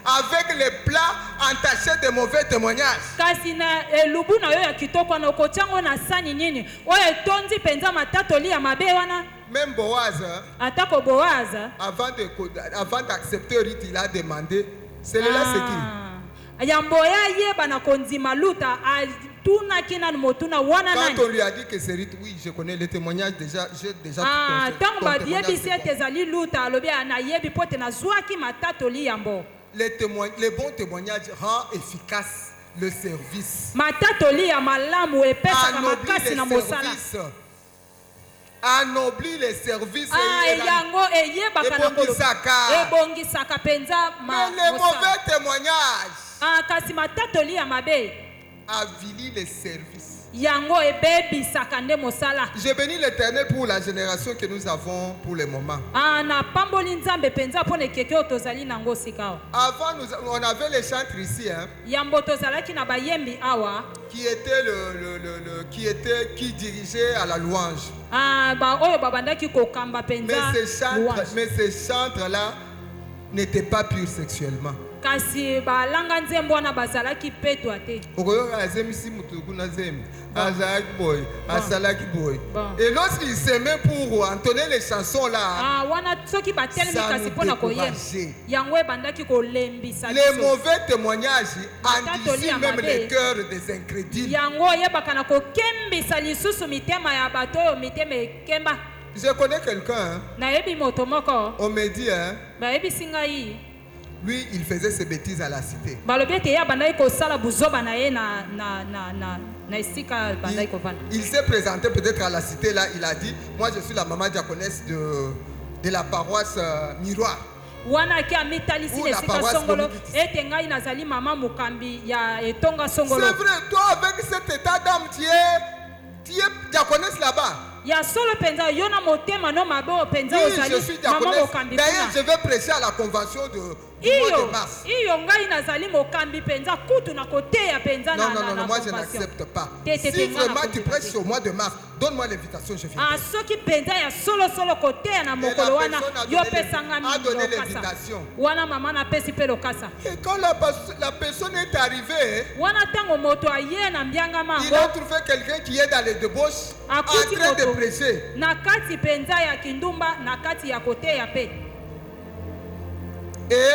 Avec les plats entachés de mauvais témoignages. Kasi na elubu na yo ya kitoko na okochango na sani nini oyo etondi penza matatoli ya mabe wana. Même Boaz, atako Boaz, avant d'accepter le rite, il a demandé, celui-là c'est qui? Yamboya yeba na konzima luta tuna kina motuna wana nani. Quand on lui a dit que c'est rite, oui, je connais le témoignage déjà, j'ai déjà tout ton témoignage. Les bons témoignages rendent efficace le service. Anoblit les services. Mais les mauvais témoignages avilit les services. Je bénis l'Éternel pour la génération que nous avons pour le moment. Avant, on avait les chantres ici, hein, qui dirigeaient à la louange. Mais ces chantres-là n'étaient pas purs sexuellement. Kasi balanga nzembo na bazalaki petwa te. Et lorsqu'ils s'aimaient pour entonner les chansons là, ça nous décourageait. Les mauvais témoignages endurcissent même les cœurs des incrédules. Je connais quelqu'un, on me dit, hein, lui, il faisait ses bêtises à la cité. Il s'est présenté peut-être à la cité là, il a dit, moi je suis la maman diaconesse de la paroisse Miroir. Ou la paroisse c'est vrai, toi avec cet état d'âme, tu es diaconesse là-bas. Oui, je suis diaconesse. D'ailleurs, je vais prêcher à la convention du mois de mars. Non, moi je n'accepte pas. Si vraiment tu prêches au mois de mars, donne-moi l'invitation, je viens. A donné l'invitation. Et quand la personne est arrivée, il a trouvé quelqu'un qui est dans les débauches en train de prêcher. Et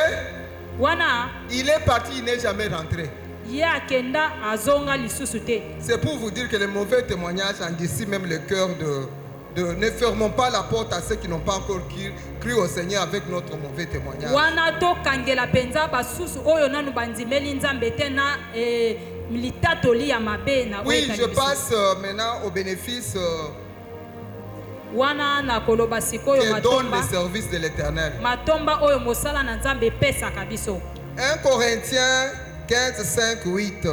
il est parti, il n'est jamais rentré. C'est pour vous dire que les mauvais témoignages endurcissent même le cœur de ne fermons pas la porte à ceux qui n'ont pas encore cru au Seigneur avec notre mauvais témoignage. Oui, je passe maintenant au bénéfice que donne le service de l'Éternel. 1 Corinthiens 15, 5, 8.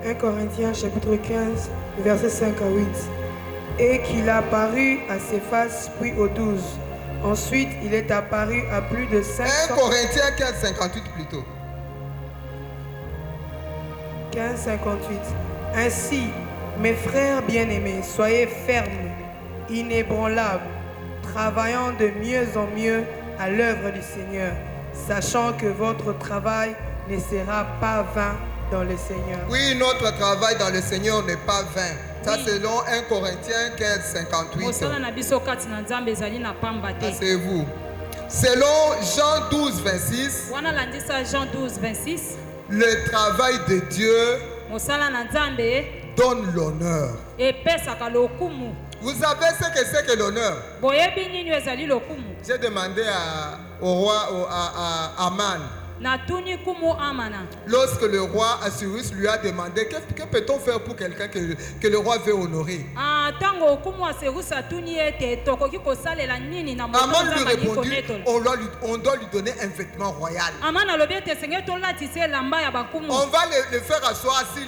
1 Corinthiens chapitre 15, versets 5 à 8. Et qu'il apparut à Céphas puis aux 12. Ensuite, il est apparu à plus de 500... 1 Corinthiens 15, 58 plutôt. 15, 58. Ainsi, mes frères bien-aimés, soyez fermes, inébranlables, travaillant de mieux en mieux à l'œuvre du Seigneur, sachant que votre travail ne sera pas vain dans le Seigneur. Oui, notre travail dans le Seigneur n'est pas vain. Ça, selon 1 Corinthiens 15, 58. Asseyez-vous. Selon Jean 12, 26. Le travail de Dieu mosala na nzambe donne l'honneur. epesaka lokumu. Vous savez ce que c'est que l'honneur? Boyebi nini ezali lokumu? J'ai demandé au roi, à Aman. Natuni kumu amana. Lorsque le roi Assyrus lui a demandé que peut-on faire pour quelqu'un que le roi veut honorer, Tango kumu Assyrus atuni ete tokoki kosalela nini na moto Aman lui nzambe répondit, konetolo. on doit lui donner un vêtement royal. Amana lobi ete senge tolatise lamba ya bakumu. On va le faire asseoir sur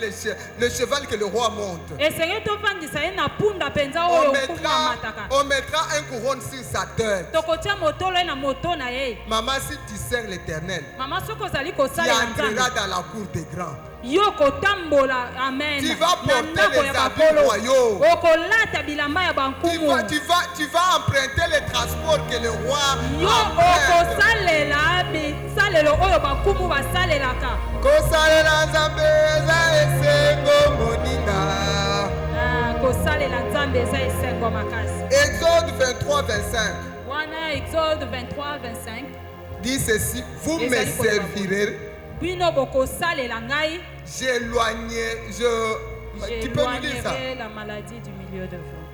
le cheval que le roi monte. Esenge tofandisa ye na punda penza oyo kumu amataka. On mettra un couronne sur sa tête. Tokotia motolo na moto na ye. Maman, si tu sers l'Éternel, Mama soko zali tu kosalela entreras nzambe. dans la cour des grands. Yoko tambola amen. Tu vas porter les habits royaux. Okolata bilamba ya bankumu. Tu vas emprunter les transports que le roi Yo emprunte. okosalela bisalelo oyo bakumu basalelaka. Kosalela nzambe eza esengo moninga. Kosalela nzambe eza esengo makasi. Exode 23-25 Wana Exode 23-25 dit ceci: vous me servirez, bino bokosalela ngai, tu peux nous dire ça? j'éloignerai la maladie du milieu de vous.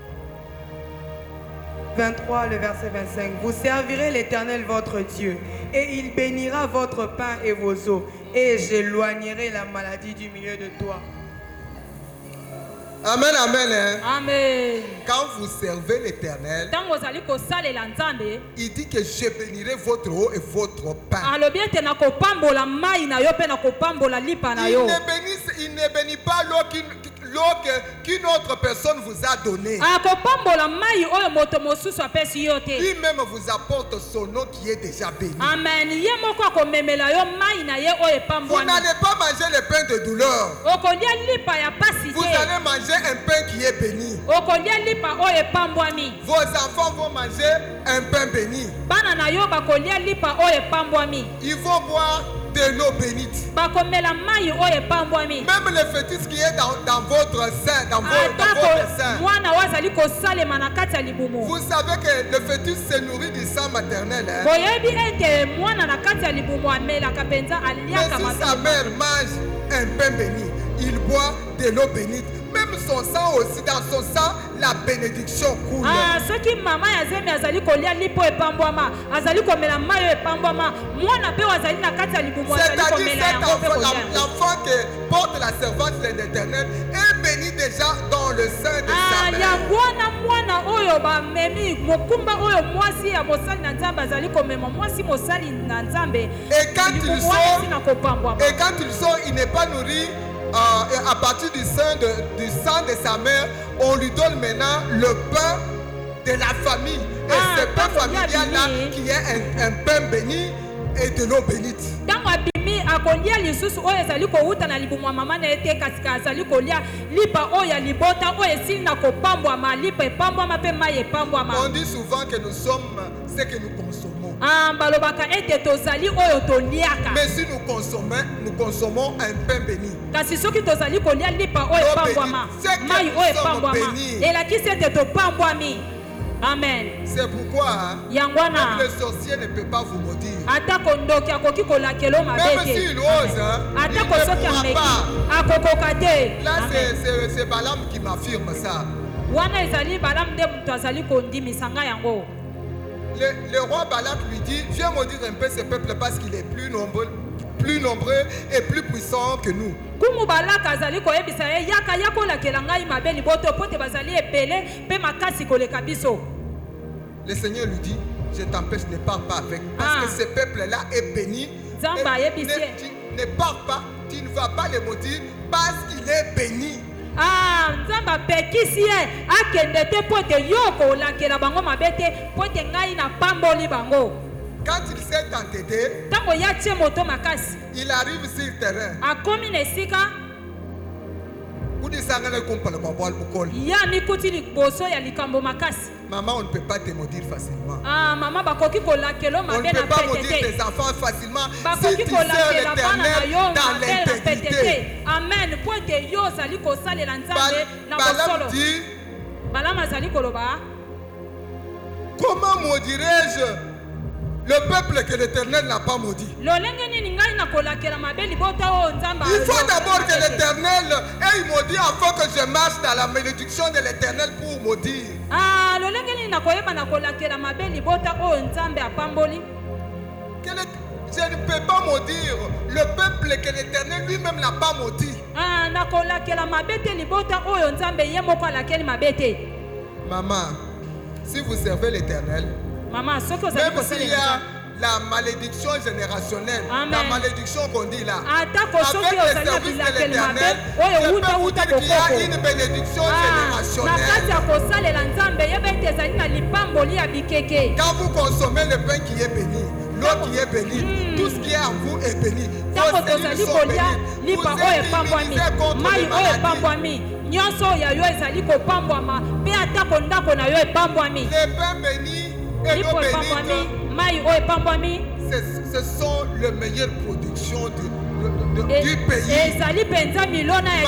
23, le verset 25. Vous servirez l'Éternel votre Dieu, et il bénira votre pain et vos eaux, et j'éloignerai la maladie du milieu de toi. Amen, amen. Hein? Amen. Quand vous servez l'Éternel, Tango ozali kosalela nzambe, il dit que je bénirai votre eau et votre pain. alobi ete nakopambola mai na yo mpe nakopambola lipa na yo. Il ne bénit pas l'eau qu'une autre personne vous a donnée. Akopambola mai oyo moto mosusu apesi yo te. Lui-même vous apporte son eau qui est déjà bénie. Amen. Ye moko akomemela yo mai na ye oyo Vous epambwani. n'allez pas manger le pain de douleur. Okolia lipa ya pasi Vous te. allez manger un pain qui est béni. Okolia lipa oyo epambwami. Vos enfants vont manger un pain béni. Bana na yo bakolia lipa oyo epambwami. Ils vont boire de l'eau bénite. Bakomela mai oyo epambwami. Même le fœtus qui est dans votre sein, dans votre Atako sein. mwana oyo azali kosalema na kati ya libumu. Vous savez que le fœtus se nourrit du sang maternel. Hein? Boyebi ete mwana na kati ya libumu amelaka penza Mais aliaka si sa mabe. mère mange un pain béni, il boit de l'eau bénite. Même son sang aussi, dans son sang, la bénédiction coule. Soki mama ya zemi azali kolia lipo epambwama, azali komela mai oyo epambwama, mwana pe azali na kati ya libumu azali C'est-à-dire komela yango pe cet kolia. l'enfant qui porte la servante de l'Éternel est béni déjà dans le sein de sa mère. Yango wana mwana oyo bamemi mokumba oyo mwasi ya mosali na nzambe azali komema mwasi mosali na nzambe. Et quand il sort, il n'est pas nourri à partir du sang de sa mère. On lui donne maintenant le pain de la famille. Et ce pain familial-là qui est un pain béni et de l'eau bénite. Akolia lisusu oyo ezali kouta na libumu ya mama na ete kasika azali kolia lipa oyo ya libota oyo esili na kopambwama lipa epambwama mpe mai epambwama. On dit souvent que nous sommes ce que nous consommons. Balobaka ete tozali oyo toliaka. Mais si nous consommons un pain béni. Kasi soki tozali kolia lipa oyo epambwama mai oyo epambwama elakisi ete topambwami. Amen. C'est pourquoi Yangwana le sorcier ne peut pas vous maudire. Atako ndoki akoki kolakelo mabete. Même s'il ose, il ne pourra pas. Akokoka te. Là, c'est Balaam qui m'affirme ça. Wana ezali Balaam de mutu azali kondimisa ngai yango. Le roi Balak lui dit: viens maudire un peu ce peuple parce qu'il est plus nombreux et plus puissant que nous. Kumu Balaka azali koyebisa ye yaka yakolakela ngai mabe liboto pote bazali ebele pe makasi koleka biso. Le Seigneur lui dit: je t'empêche, ne pars pas avec, parce que ce peuple-là est béni. Ne pars pas, tu ne vas pas le maudire parce qu'il est béni. Nzamba pekisi ye akende te pote yoko lakela bango mabete pote ngai na pamboli bango. Quand il s'est entêté, tango ya tie moto makasi, il arrive sur le terrain. Akomi na esika ya mikuti liboso ya likambo makasi. Maman, on ne peut pas te maudire facilement. Maman bakoki kolakelo mabe na petete. On ne peut pas maudire tes enfants facilement si tu sers l'Éternel dans l'intégrité. Amen. Pote yo zali kosalela nzambe na bosolo. Balaam dit: Balaam azali koloba: comment maudirais-je Le peuple que l'Éternel n'a pas maudit. Il faut d'abord que l'Éternel ait maudit afin que je marche dans la malédiction de l'Éternel pour maudire. Je ne peux pas maudire le peuple que l'Éternel lui-même n'a pas maudit. Maman, si vous servez l'Éternel, même s'il y a la malédiction générationnelle, la malédiction qu'on dit là, avec le service de l'Éternel, je peux vous dire qu'il y a une bénédiction générationnelle. Quand vous consommez le pain qui est béni, l'eau qui est bénie, tout ce qui est en vous est béni. Vos cellules sont bénies. Vous êtes immunisés contre les maladies. Les pains bénis et l'eau bénite, ce sont les meilleures productions du pays.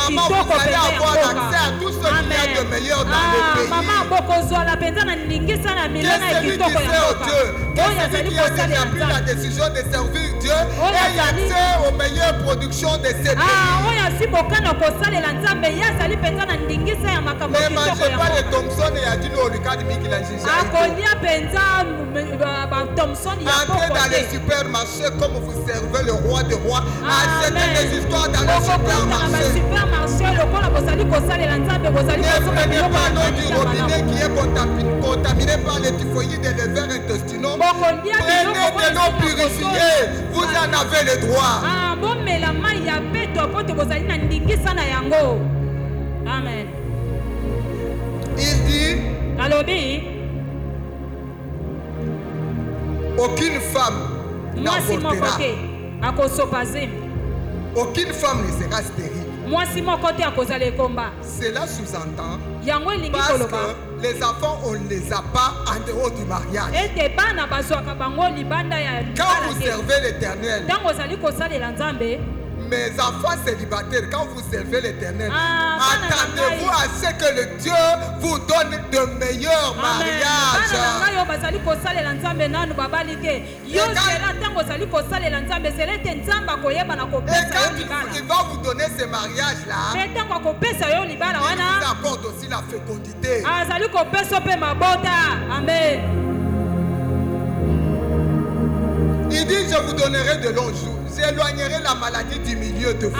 Maman, vous allez avoir accès à tout ce qu'il y a de meilleur dans le pays. Qu'est-ce qui disait au Dieu? Qu'est-ce qui a déjà pris la décision de servir Dieu et accès aux meilleures productions de ces pays? Ne mangez pas les Thompson et Adino Olukadimi qui l'a jugé. Entrez dans les supermarchés comme vous servez le roi des rois. Achetez des histoires dans les supermarchés. Ne prenez pas l'eau du robinet qui est contaminée par les typhoïdes et les vers intestinaux. Prenez de l'eau purifiée. Vous en avez le droit. Amen. Il dit, aucune femme n'avortera. Aucune femme ne sera stérile. Cela sous-entend parce que les enfants, on ne les a pas en dehors du mariage. Quand vous servez l'Éternel, mes enfants célibataires, quand vous servez l'Éternel, attendez-vous à ce que le Dieu vous donne de meilleurs mariages. Et quand il va vous donner ce mariage-là, il vous apporte aussi la fécondité. Il dit, je vous donnerai de longs jours. J'éloignerai la maladie du milieu de vous.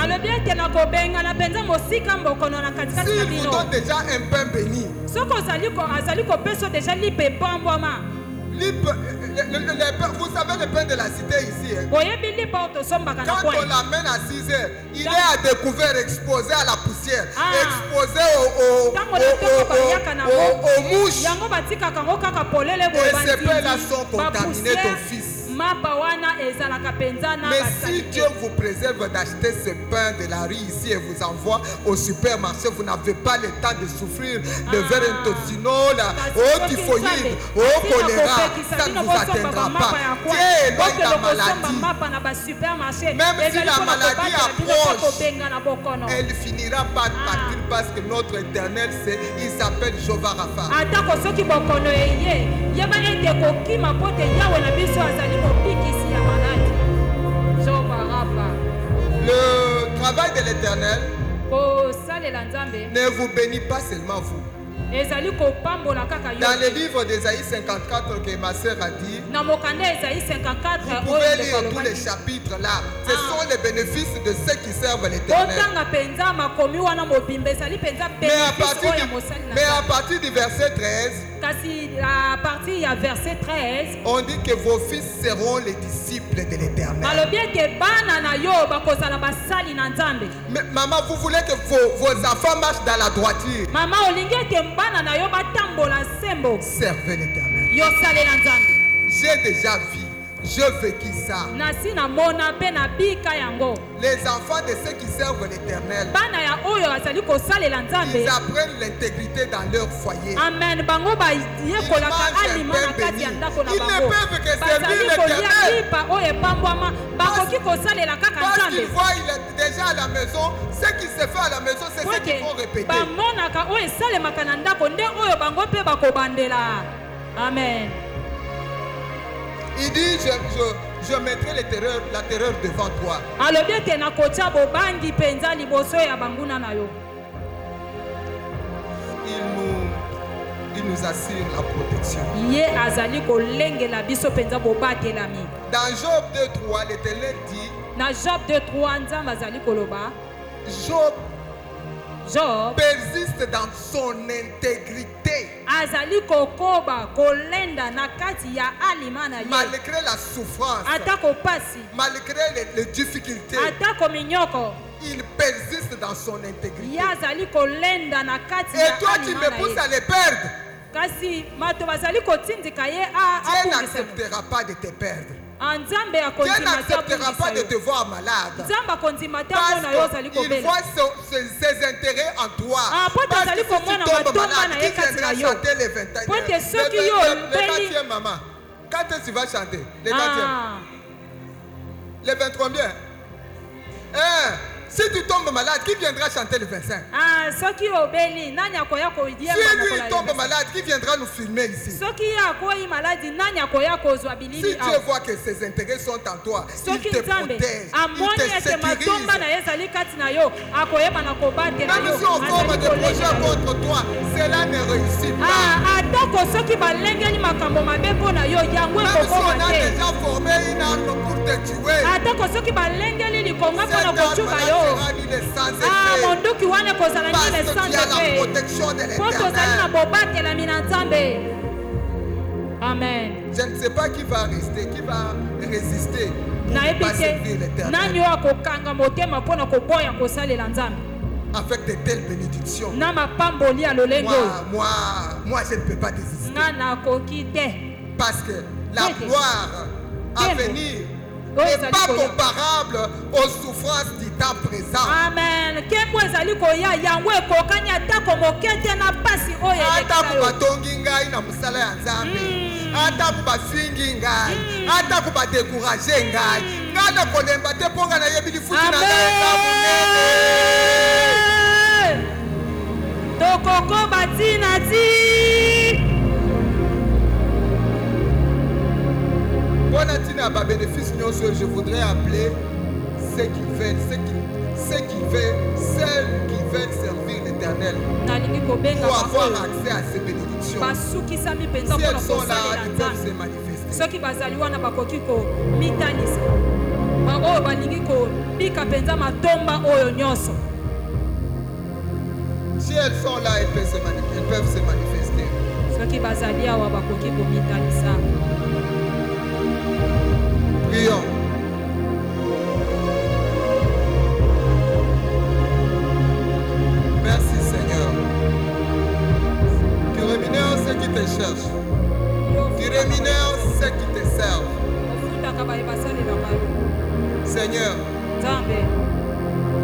S'il vous donne déjà un pain béni, vous savez le pain de la cité ici, hein? Quand on l'amène à 6 heures, il est à découvert, exposé à la poussière, exposé aux mouches. Et ces pains-là sont contaminés d'office. Mais si Dieu vous préserve d'acheter ce pain de la rue ici et vous envoie au supermarché, vous n'avez pas le temps de souffrir de vers intestinaux, au typhoïde, au choléra, ça ne vous atteindra pas. Dieu éloigne la maladie. Même si la maladie approche, elle finira par partir parce que notre éternel, il s'appelle Jéhovah Rapha. Le travail de l'Éternel ne vous bénit pas seulement vous. Dans le livre d'Ésaïe 54 que ma sœur a dit, vous pouvez lire tous les chapitres là. Ce sont les bénéfices de ceux qui servent l'Éternel. Mais à partir du verset 13, on dit que vos fils seront les disciples de l'Éternel. Mais maman, vous voulez que vos enfants marchent dans la droiture. Servez l'Éternel. J'ai déjà vu. Je vécu ça. Les enfants de ceux qui servent l'Éternel, ils apprennent l'intégrité dans leur foyer. Ils mangent un pain béni. Ils ne peuvent que servir l'Éternel. Parce qu'ils voient déjà à la maison, ce qui se fait à la maison, c'est ce qu'ils vont répéter. Amen. Il dit, je mettrai la terreur devant toi. alobi ete nakotia bobangi mpenza liboso ya banguna na yo. Il nous assure la protection. Ye azali kolengela biso mpenza bobatelami. Dans Job 2:3, l'Éternel dit, Na Job 2:3 nzambe azali koloba Job persiste dans son intégrité. azali kokoba kolenda na kati ya alima na ye. Malgré la souffrance, atako pasi, malgré les difficultés, atako minyoko, il persiste dans son intégrité. ye azali kolenda na kati Et ya toi, tu alima me na pousses ye. à les perdre. Kasi mato bazali kotindika ye Dieu abungisa. n'acceptera pas de te perdre. Nzambe Dieu akondima te n'acceptera pas de abungisa te yo. voir malade. Nzambe akondima te amona yo Parce ozali qu'il kobela. voit ses intérêts en toi. Po te Parce que azali si tu komona tombes matomba malade, na qui ye kati viendra na yo. chanter les 21 Po te soki yo le opeli. 20e, maman. Quand est-ce que tu vas chanter? Le 20e. Ah, Le 23e. Si tu tombes malade, qui viendra chanter le 25? soki obeli nani akoya koyemba Si lui mokolo ya tombe Yesu? malade, qui viendra nous filmer ici? Soki ye akoyi maladi nani akoya kozwa Si bilili Dieu awa? voit que ses intérêts sont en toi, Soki il te nzambe protège, amoni il te ete matomba na sécurise. ye ezali kati na yo akoyeba na kobatela Même yo si on forme azali des projets kolengela yo. contre toi, cela ne réussit pas. atako soki balengeli makambo mabe mpo na yo yango Même si on ekokoma a te. déjà formé une arme pour te tuer, atako soki balengeli likonga cette mpo na kocuka arme-là yo. sera nul sans effet. monduki wana ekozala Parce nini que tu as la esante protection de mpo tozali na l'Éternel. bobatelami na nzambe. Amen. Je ne sais pas qui va rester, qui va résister pour ne nayebi pas te servir nani l'Éternel oyo akokanga motema mpo na koboya kosalela nzambe avec de telles bénédictions. na mapamboli ya lolenge oyo. Moi, je ne peux pas désister. nga nakoki te. Parce que la Qu'est-ce? gloire à Qu'est-ce? venir Oui, n'est ça pas dit quoi? comparable aux souffrances du temps présent. Amen. Nkembo ezali koya yango ekokani atako moke te na pasi oyo Ata elekela yo. batongi ngai na mosala ya Nzambe, ata bafingi ngai, ata badécourage ngai, ngai na kolemba te mpo ngai nayebi lifuti na ngai eza monene. Amen. Tokoko batina ti. Bon atina ba bénéfice nyonso, je voudrais appeler ceux qui veulent servir l'Éternel Nalingi kobenga pour avoir bango accès à ces bénédictions. basukisami mpenza Si mpona elles sont là, kosalela ils peuvent se nzambe. manifester. Soki bazali wana bakoki komitalisa oyo balingi kobika mpenza matomba oyo nyonso. Si elles sont là, elles peuvent se manifester. Soki bazali awa bakoki komitalisa. Prions. Merci Seigneur. Tu rémunères ceux qui te cherchent. Tu rémunères ceux qui te servent. ofutaka baye basalelaka yo. Seigneur, Nzambe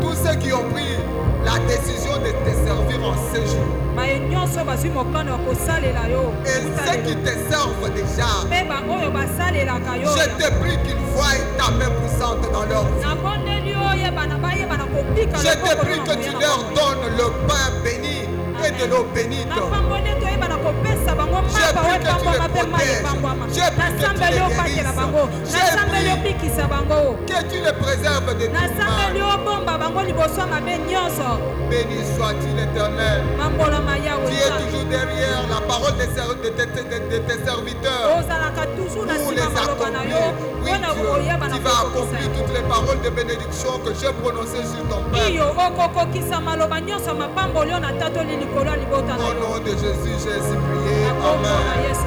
tous ceux qui ont pris la décision de te servir en ce jour, baye nyonso bazwi mokano ya kosalela yo et ceux qui te servent déjà, mpe baoyo basalelaka yo. je te prie qu'ils voient ta main puissante dans leur vie. nabondeli oyebana bayebana kobika Je te loboko prie na que tu moya na leur bango. donnes le pain béni et de l'eau bénite. napamboli ete oyebana kopesa bango Je mapa prie que tu oyebangwama les mpe mai protèges. ebangwama. Je prie que tu nasambeli les opatela guérisses. bango Je nasambeli prie obikisa bango que tu les préserves de tout nasambeli mal. obomba bango liboso ya mabe nyonso. Béni soit-il l'Éternel. mambolama yawe Tu es toujours derrière la parole de tes serviteurs ozalaka toujours na pour les nsima maloba na yo accomplir. Oui, mpona Dieu, oyebana tu vas kokokisa accomplir toutes les paroles de bénédiction que j'ai prononcées sur ton peuple. iyo okokokisa maloba nyonso mapamboli oyo natatoli likolo ya libota na Au yo nom de Jésus, j'ai ainsi prié. na kombo na Amen. Yesu.